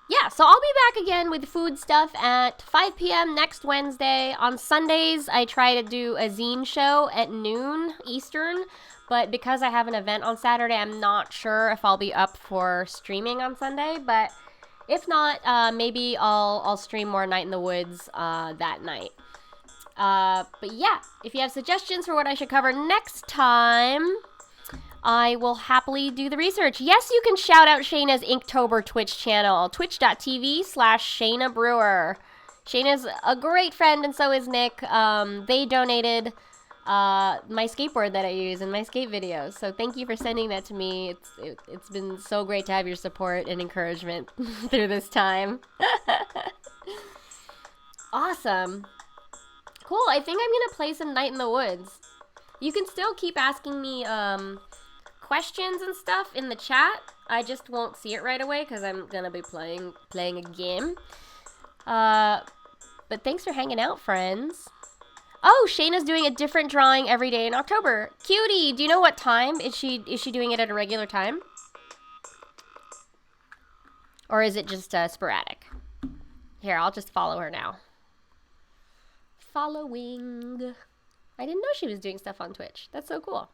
Yeah, so I'll be back again with food stuff at 5 p.m. next Wednesday. On Sundays, I try to do a zine show at noon Eastern, but because I have an event on Saturday, I'm not sure if I'll be up for streaming on Sunday, but if not, maybe I'll stream more Night in the Woods that night. But yeah, if you have suggestions for what I should cover next time, I will happily do the research. Yes, you can shout out Shayna's Inktober Twitch channel, twitch.tv/Shayna Brewer. Shayna's a great friend, and so is Nick. They donated my skateboard that I use in my skate videos, so thank you for sending that to me. It's been so great to have your support and encouragement through this time. Awesome. Cool, I think I'm gonna play some Night in the Woods. You can still keep asking me questions and stuff in the chat. I just won't see it right away because I'm gonna be playing a game. But thanks for hanging out, friends. Oh, Shayna's doing a different drawing every day in October. Cutie, do you know what time? Is she doing it at a regular time? Or is it just sporadic? Here, I'll just follow her now. Following. I didn't know she was doing stuff on Twitch. That's so cool.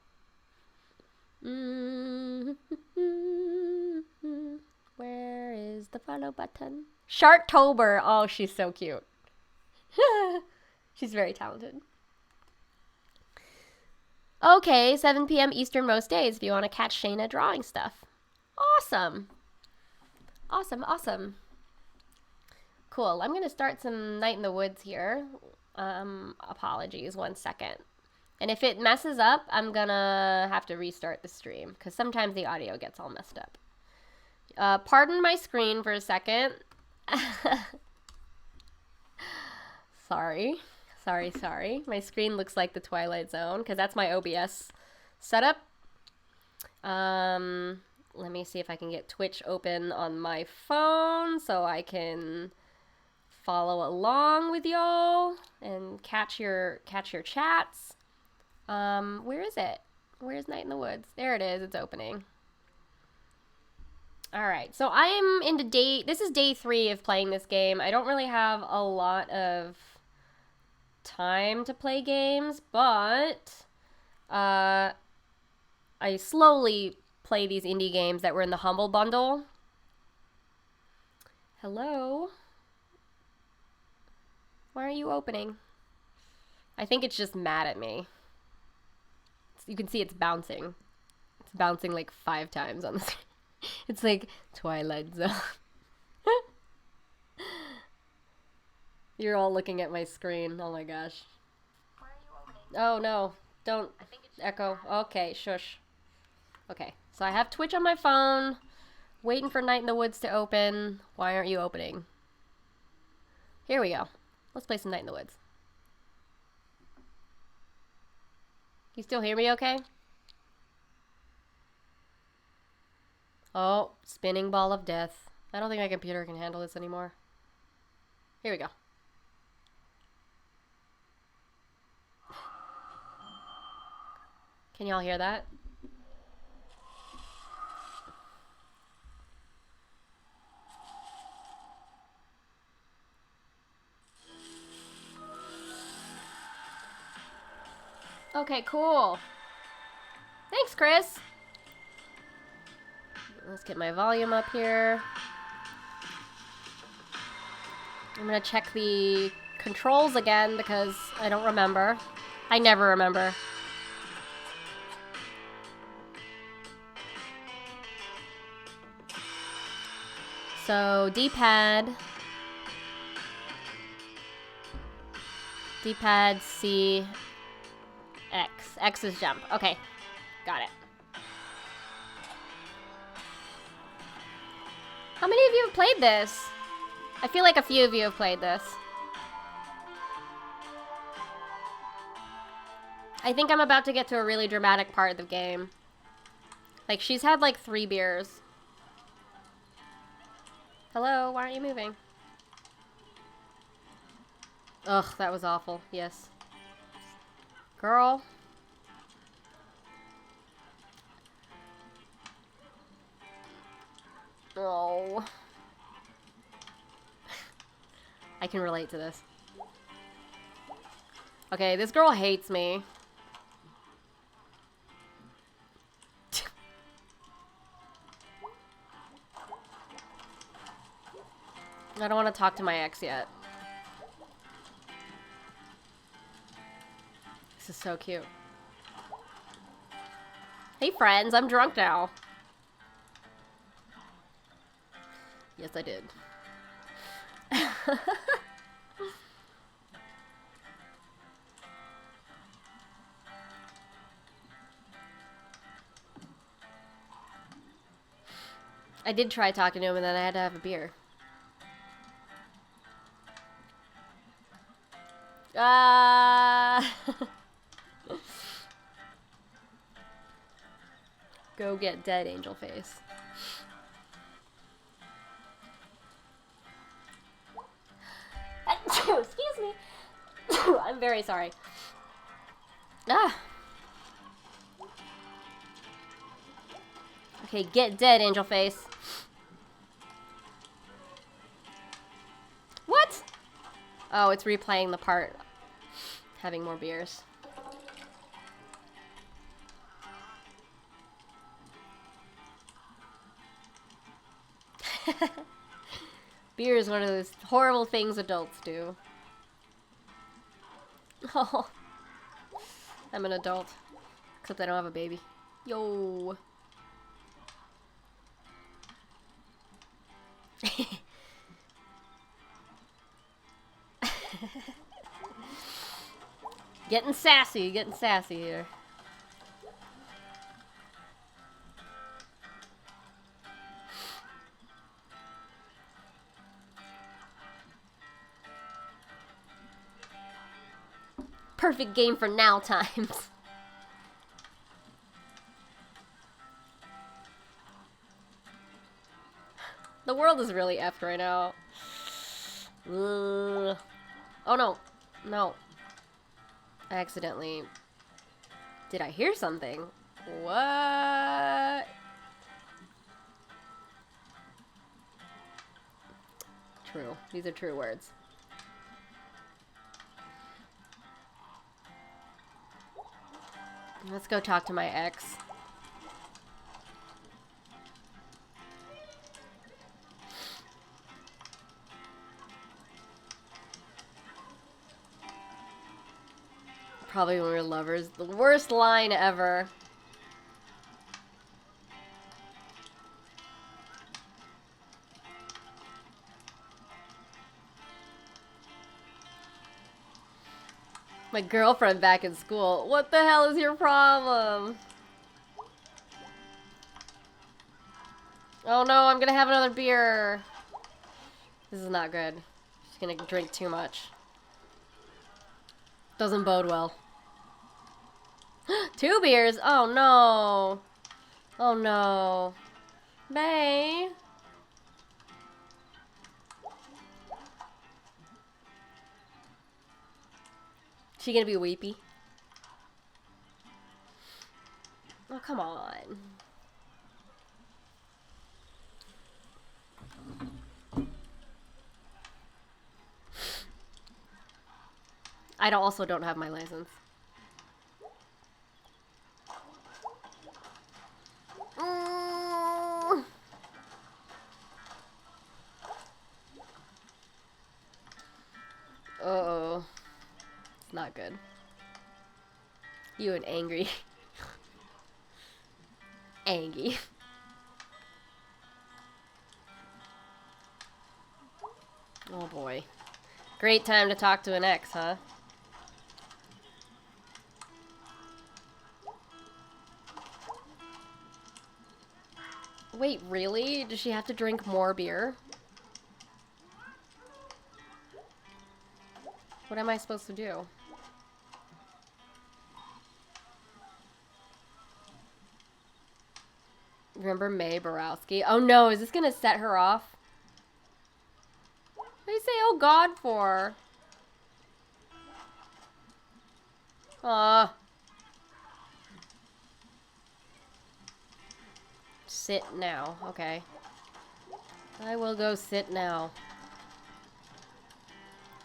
Where is the follow button? Sharktober. Oh, she's so cute. She's very talented. Okay, 7 p.m. Eastern most days if you want to catch Shayna drawing stuff. Awesome. Awesome, awesome. Cool. I'm going to start some Night in the Woods here. Apologies, 1 second. And if it messes up, I'm gonna have to restart the stream because sometimes the audio gets all messed up. Pardon my screen for a second. Sorry. My screen looks like the Twilight Zone because that's my OBS setup. Let me see if I can get Twitch open on my phone so I can follow along with y'all and catch your chats. Where is it? Where's Night in the Woods? There it is. It's opening. All right. So I am into this is day 3 of playing this game. I don't really have a lot of time to play games, but I slowly play these indie games that were in the Humble Bundle. Hello? Why are you opening? I think it's just mad at me. You can see it's bouncing. It's bouncing like 5 times on the screen. It's like Twilight Zone. You're all looking at my screen. Oh my gosh. Why are you opening? Oh no. Don't echo. Okay, shush. Okay, so I have Twitch on my phone. Waiting for Night in the Woods to open. Why aren't you opening? Here we go. Let's play some Night in the Woods. You still hear me okay? Oh, spinning ball of death. I don't think my computer can handle this anymore. Here we go. Can y'all hear that? Okay, cool. Thanks, Chris. Let's get my volume up here. I'm gonna check the controls again because I don't remember. I never remember. So, D-pad, C, X. X is jump. Okay, got it. haven't played this. I feel like a few of you have played this. I think I'm about to get to a really dramatic part of the game. Like, she's had like 3 beers. Hello, why aren't you moving? Ugh, that was awful. Yes. Girl. Oh. I can relate to this. Okay, this girl hates me. I don't want to talk to my ex yet. This is so cute. Hey friends, I'm drunk now. Yes, I did. I did try talking to him and then I had to have a beer. Go get dead, angel face. Excuse me. I'm very sorry. Okay, get dead, angel face. What? Oh, it's replaying the part. Having more beers. Beer is one of those horrible things adults do. Oh. I'm an adult. Except I don't have a baby. Yo. Getting sassy here. Perfect game for now times. The world is really effed right now. Oh no. No. I accidentally... Did I hear something? What? True. These are true words. Let's go talk to my ex. Probably when we were lovers. The worst line ever. My girlfriend back in school. What the hell is your problem? Oh no, I'm gonna have another beer. This is not good. She's gonna drink too much. Doesn't bode well. 2 beers? Oh no. Oh no. Bae. She gonna be weepy? Oh, come on. I also don't have my license. Uh-oh. It's not good. You and angry. Angie. Oh boy. Great time to talk to an ex, huh? Wait, really? Does she have to drink more beer? What am I supposed to do? Remember May Borowski? Oh no, is this gonna set her off? What do you say oh god for? Sit now. Okay. I will go sit now.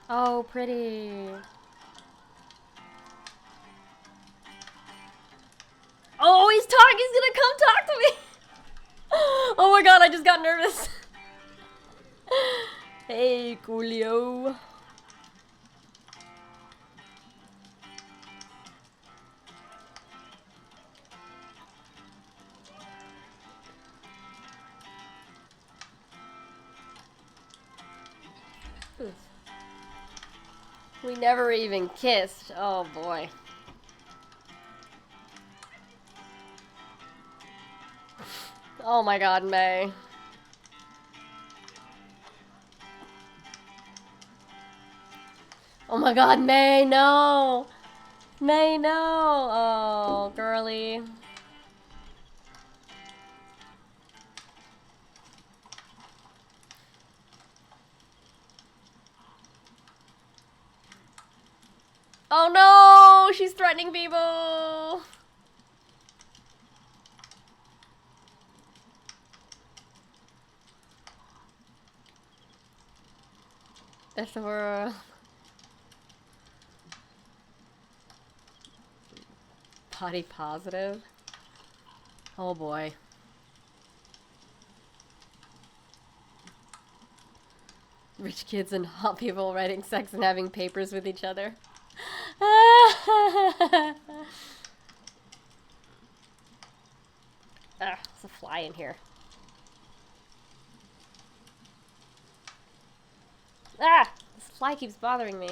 Oh, pretty. Oh, he's talking. He's gonna come talk to me. Oh my god, I just got nervous. Hey, Coolio. We never even kissed. Oh boy. Oh my god, May. Oh my god, May, no! May, no! Oh, girly. Oh no! She's threatening people! That's for body positive. Oh boy. Rich kids and hot people writing sex and having papers with each other. Ah, there's a fly in here. Ah! This fly keeps bothering me.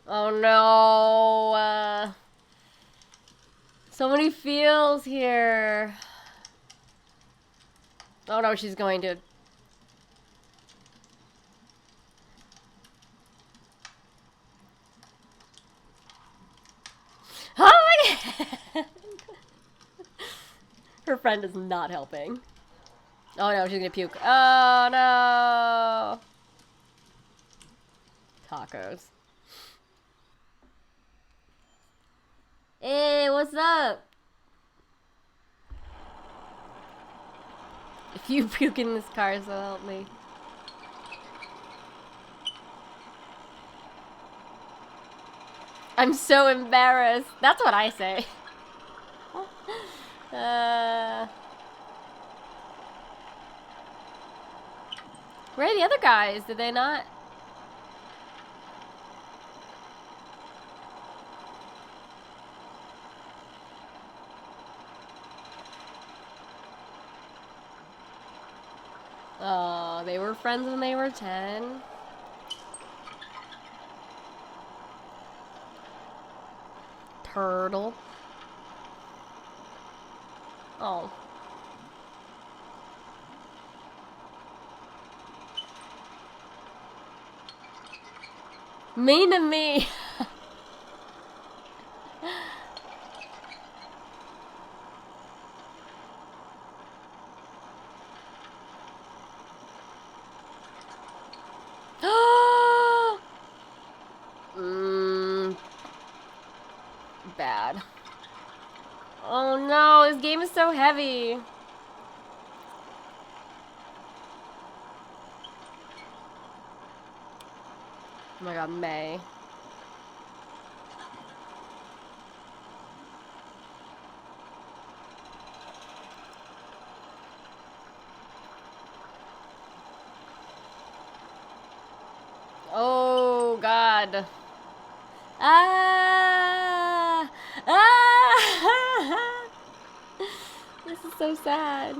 Oh no! So many feels here. Oh no, she's going to... Oh my god! Her friend is not helping. Oh no, she's gonna puke. Oh no! Tacos. Hey, what's up? If you puke in this car, so help me. I'm so embarrassed. That's what I say. Where are the other guys? Did they not? Oh, they were friends when they were 10. Turtle. Oh. Mean to me. Bad. Oh no, this game is so heavy. Oh my god, May. Oh god. Ah! Ah! This is so sad.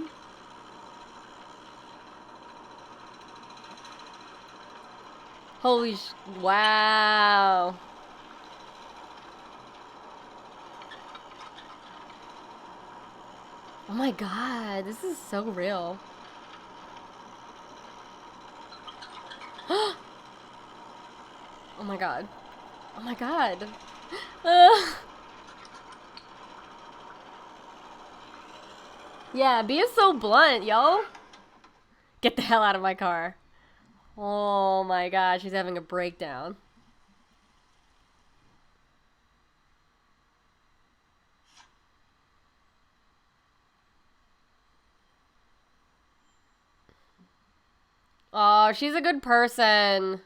Holy wow. Oh my god, this is so real. Oh my god. Oh my god. Yeah, being so blunt, yo. Get the hell out of my car. Oh my god, she's having a breakdown. Oh, she's a good person.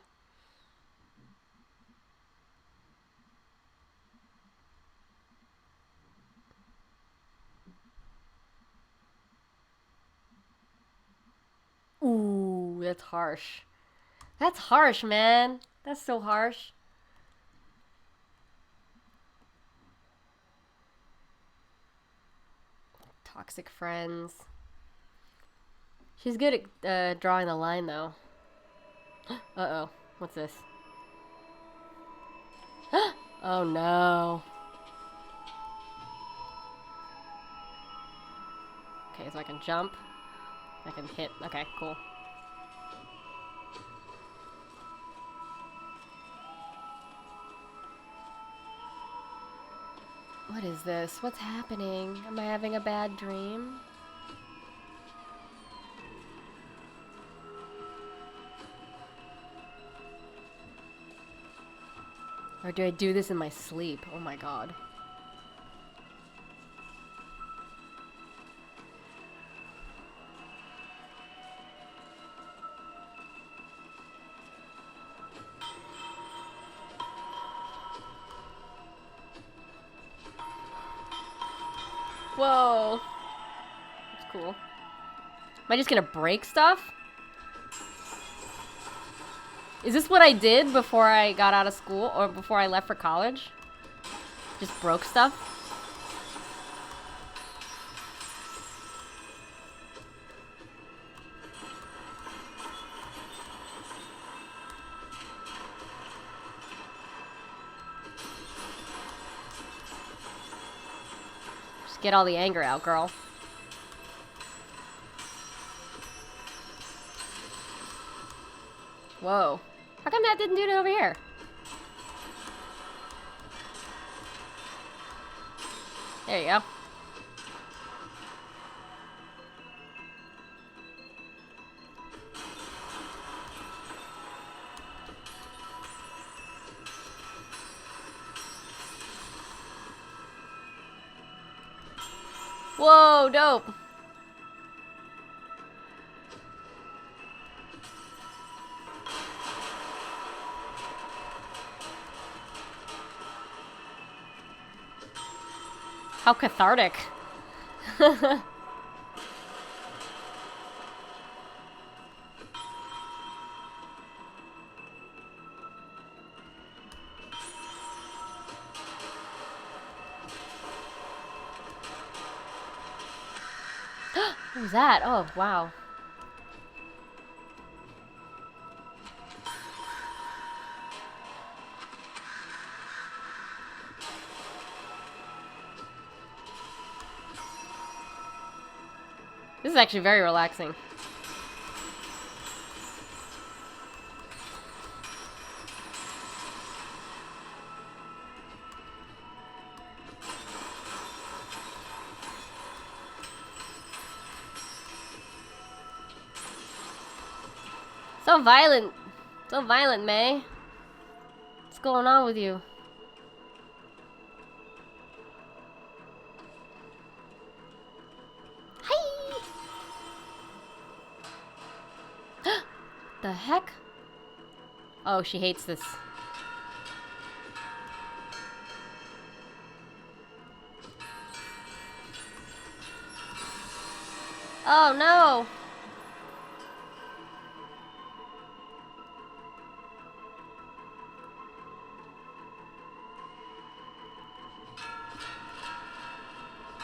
Ooh, that's harsh. That's harsh, man. That's so harsh. Toxic friends. She's good at drawing the line, though. Uh-oh. What's this? Oh, no. Okay, so I can jump. I can hit. Okay, cool. What is this? What's happening? Am I having a bad dream? Or do I do this in my sleep? Oh my god. Whoa. That's cool. Am I just gonna break stuff? Is this what I did before I got out of school or before I left for college? Just broke stuff? Just get all the anger out, girl. Whoa. How come that didn't do it over here? There you go. Whoa, dope. How cathartic. What was that? Oh, wow. This is actually very relaxing. So violent. So violent, May. What's going on with you? Hi! The heck? Oh, she hates this. Oh no!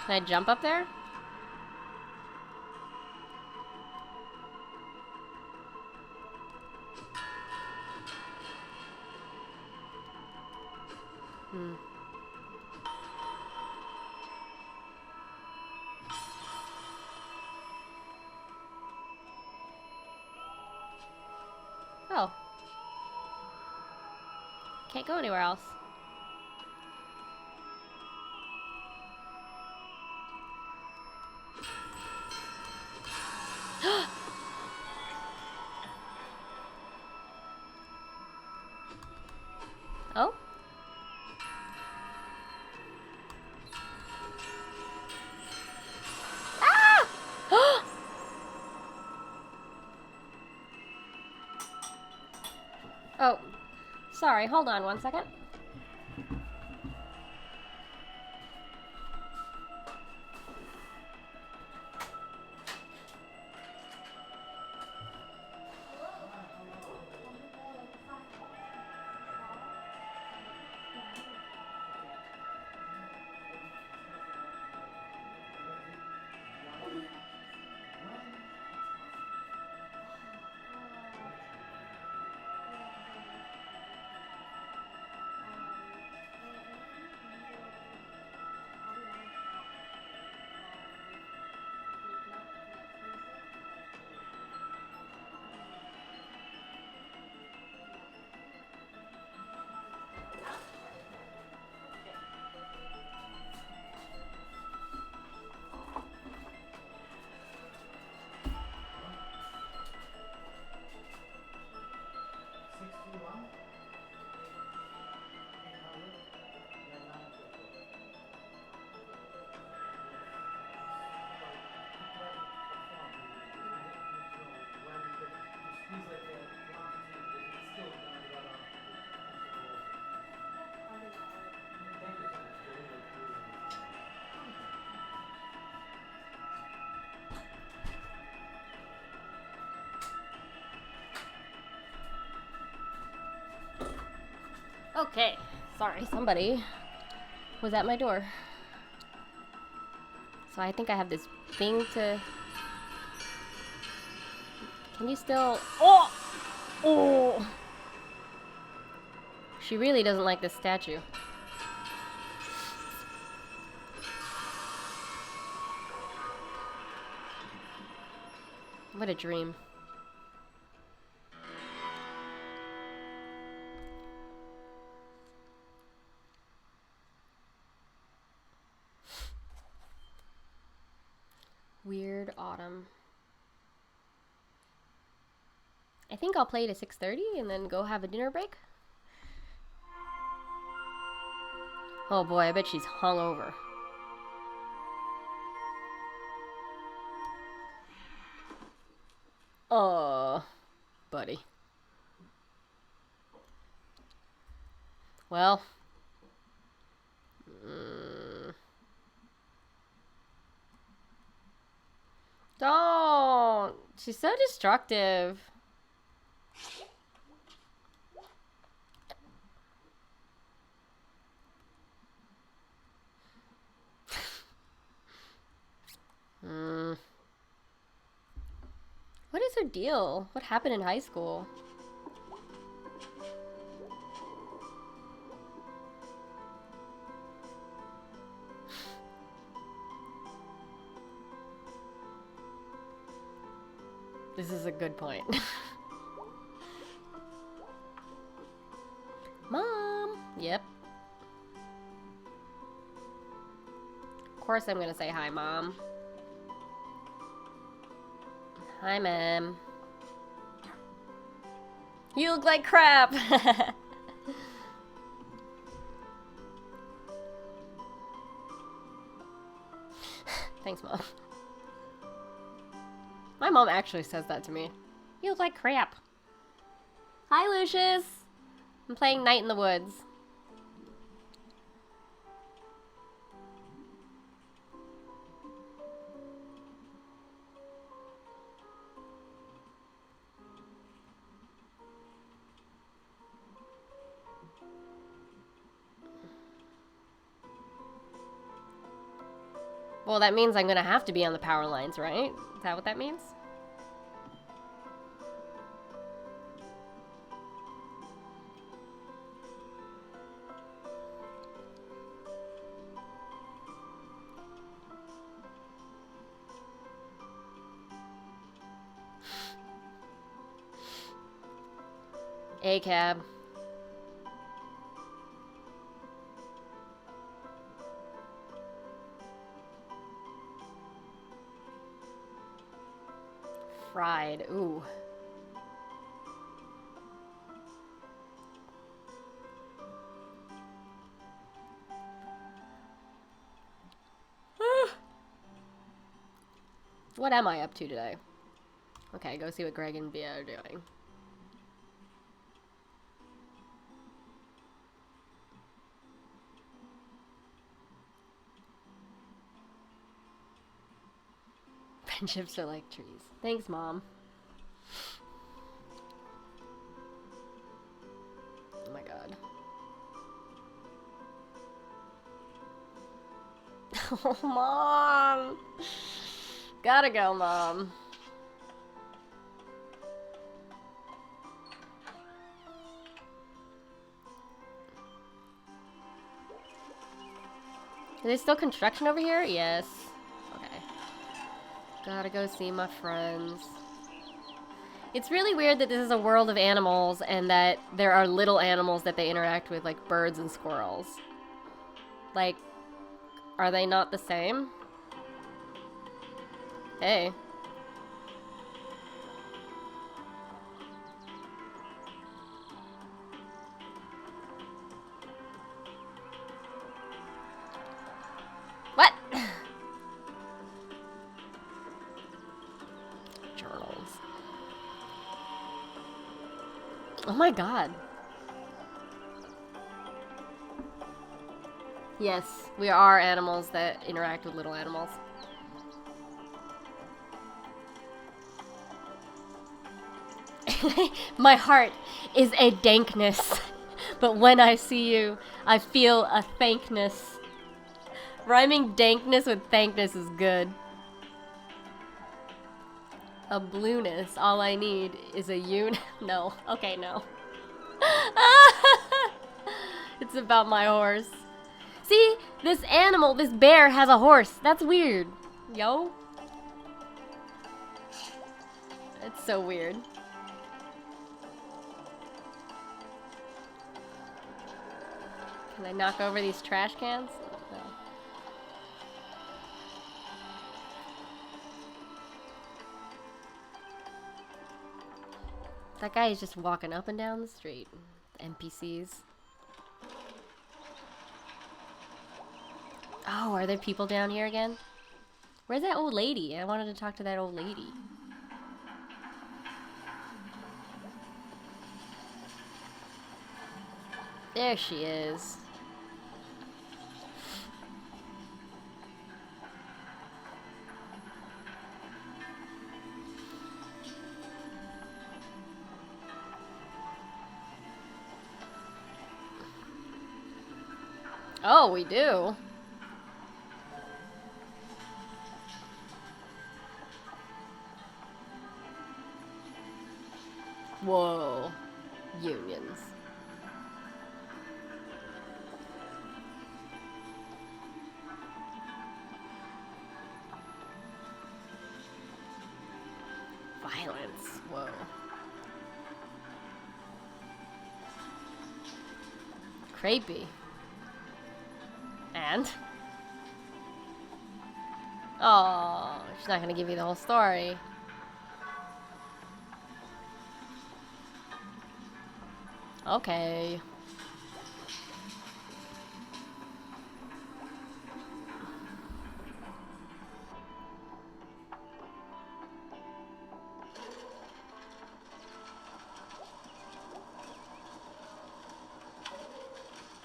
Can I jump up there? can't go anywhere else. Oh? Ah! Oh, sorry, hold on 1 second. Okay, sorry, somebody was at my door. So I think I have this thing to... Can you still... Oh! Oh! She really doesn't like this statue. What a dream. Weird autumn. I think I'll play to 6:30 and then go have a dinner break. Oh boy, I bet she's hungover. Oh, buddy. Well. Don't. She's so destructive. What is her deal? What happened in high school? This is a good point. Mom! Yep. Of course I'm gonna say hi, Mom. Hi, Mom. You look like crap! Thanks, Mom. My mom actually says that to me. You look like crap. Hi, Lucius. I'm playing Night in the Woods. Well, that means I'm gonna have to be on the power lines, right? Is that what that means? A cab. Pride. Ooh. What am I up to today? Okay, go see what Greg and Via are doing. Friendships are like trees. Thanks, Mom. Oh my god. Oh, Mom! Gotta go, Mom. Is there still construction over here? Yes. Okay. Gotta go see my friends. It's really weird that this is a world of animals and that there are little animals that they interact with, like birds and squirrels. Like, are they not the same? Hey. What? Journals. Oh my god. Yes, we are animals that interact with little animals. My heart is a dankness, but when I see you, I feel a thankness. Rhyming dankness with thankness is good. A blueness. All I need is a No. Okay, no. It's about my horse. See? This animal, this bear has a horse. That's weird. Yo? It's so weird. Can I knock over these trash cans? No. That guy is just walking up and down the street. NPCs. Oh, are there people down here again? Where's that old lady? I wanted to talk to that old lady. There she is. Oh, we do. Whoa. Unions. Violence. Whoa. Creepy. And? Oh, she's not gonna give you the whole story. Okay.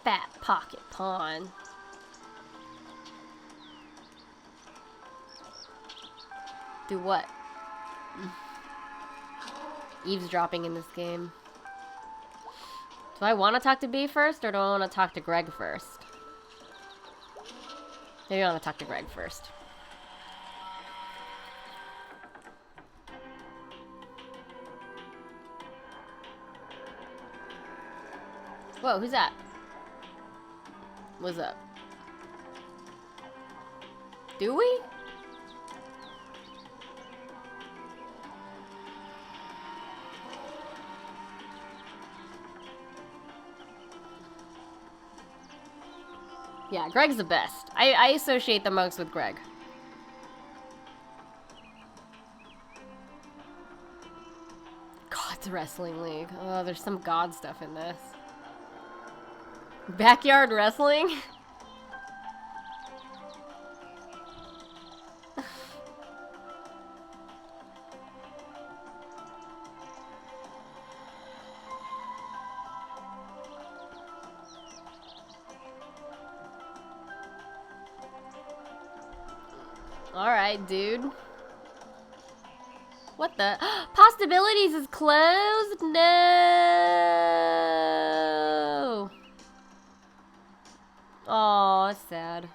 Fat pocket pawn. Do what? Eavesdropping in this game. Do I want to talk to B first, or do I want to talk to Greg first? Maybe I want to talk to Greg first. Whoa, who's that? What's up? Do we? Yeah, Greg's the best. I associate the most with Greg. It's a wrestling league. Oh, there's some god stuff in this. Backyard wrestling? Alright, dude. What the? Possibilities is closed? No! Oh, that's sad.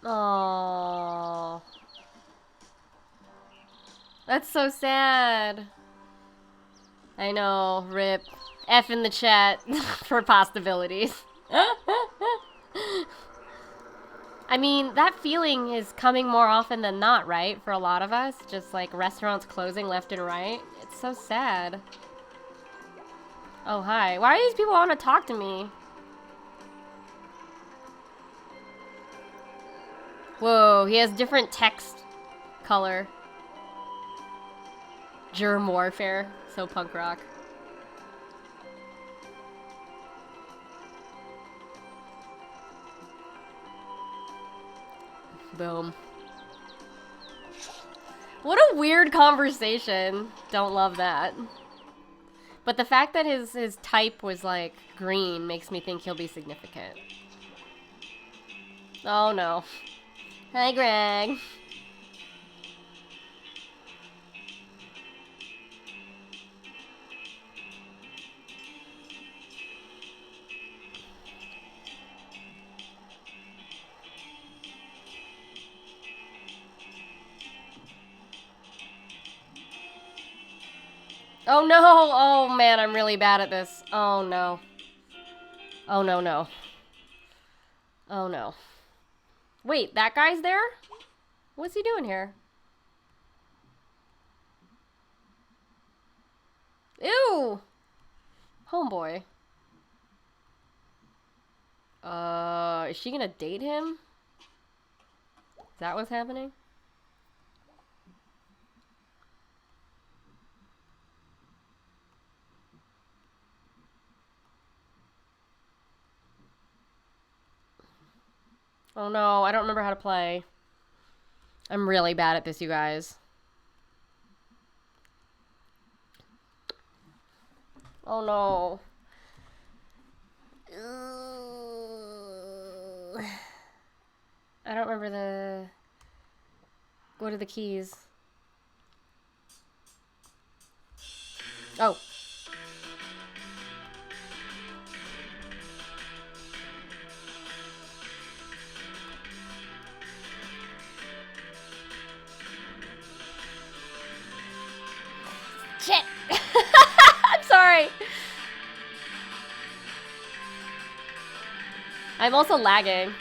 Oh. That's so sad. I know, rip. F in the chat for possibilities. I mean, that feeling is coming more often than not, right? For a lot of us, just like restaurants closing left and right. It's so sad. Oh, hi. Why do these people want to talk to me? Whoa, he has different text color. Germ warfare. So punk rock. Boom. What a weird conversation. Don't love that. But the fact that his type was like green makes me think he'll be significant. Oh no. Hi, Greg. Oh no! Oh man, I'm really bad at this. Oh no. Oh no, no. Oh no. Wait, that guy's there? What's he doing here? Ew! Homeboy. Is she gonna date him? Is that what's happening? Oh no, I don't remember how to play. I'm really bad at this, you guys. Oh no. I don't remember the... What are the keys? Oh. Shit! I'm sorry. I'm also lagging.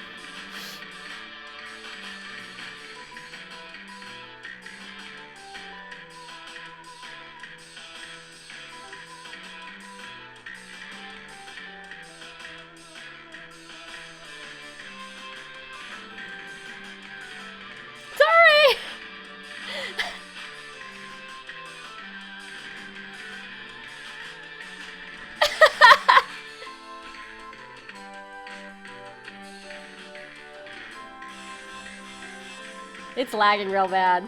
Sorry! It's lagging real bad.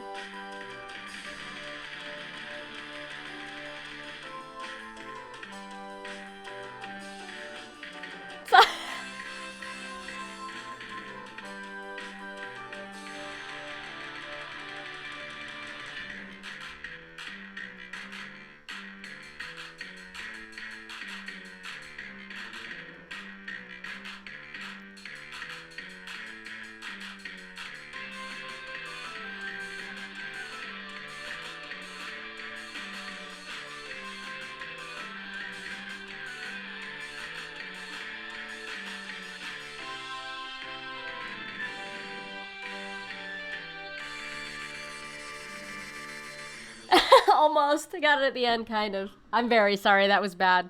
Almost. I got it at the end, kind of. I'm very sorry. That was bad.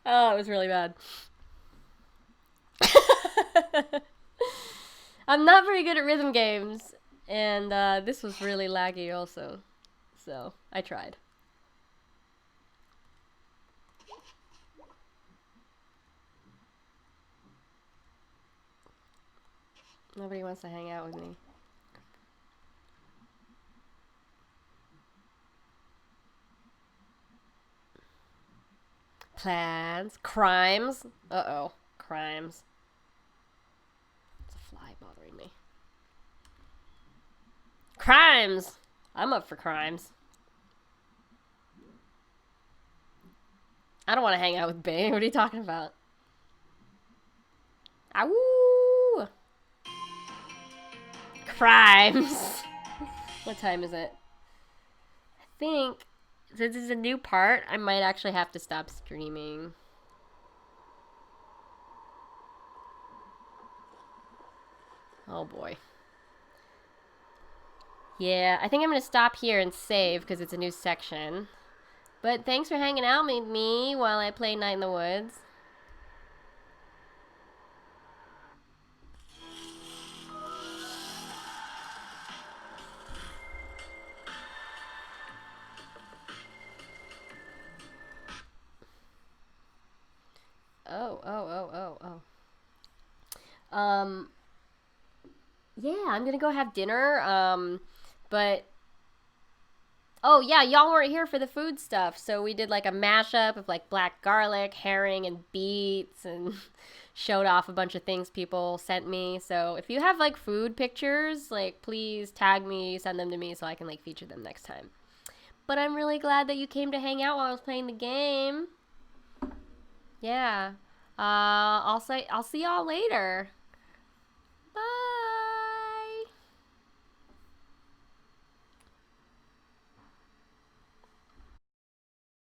Oh, it was really bad. I'm not very good at rhythm games, and this was really laggy also. So, I tried. Nobody wants to hang out with me. Plans. Crimes. Uh-oh. Crimes. It's a fly bothering me. Crimes! I'm up for crimes. I don't want to hang out with Bane. What are you talking about? Ow! Crimes. What time is it? I think, since it's a new part, I might actually have to stop streaming. Oh boy. Yeah, I think I'm going to stop here and save because it's a new section. But thanks for hanging out with me while I play Night in the Woods. Oh. Yeah, I'm gonna go have dinner. But oh yeah, y'all weren't here for the food stuff, so we did like a mashup of like black garlic, herring, and beets, and showed off a bunch of things people sent me. So if you have like food pictures, like please tag me, send them to me so I can like feature them next time. But I'm really glad that you came to hang out while I was playing the game. Yeah. I'll see y'all later.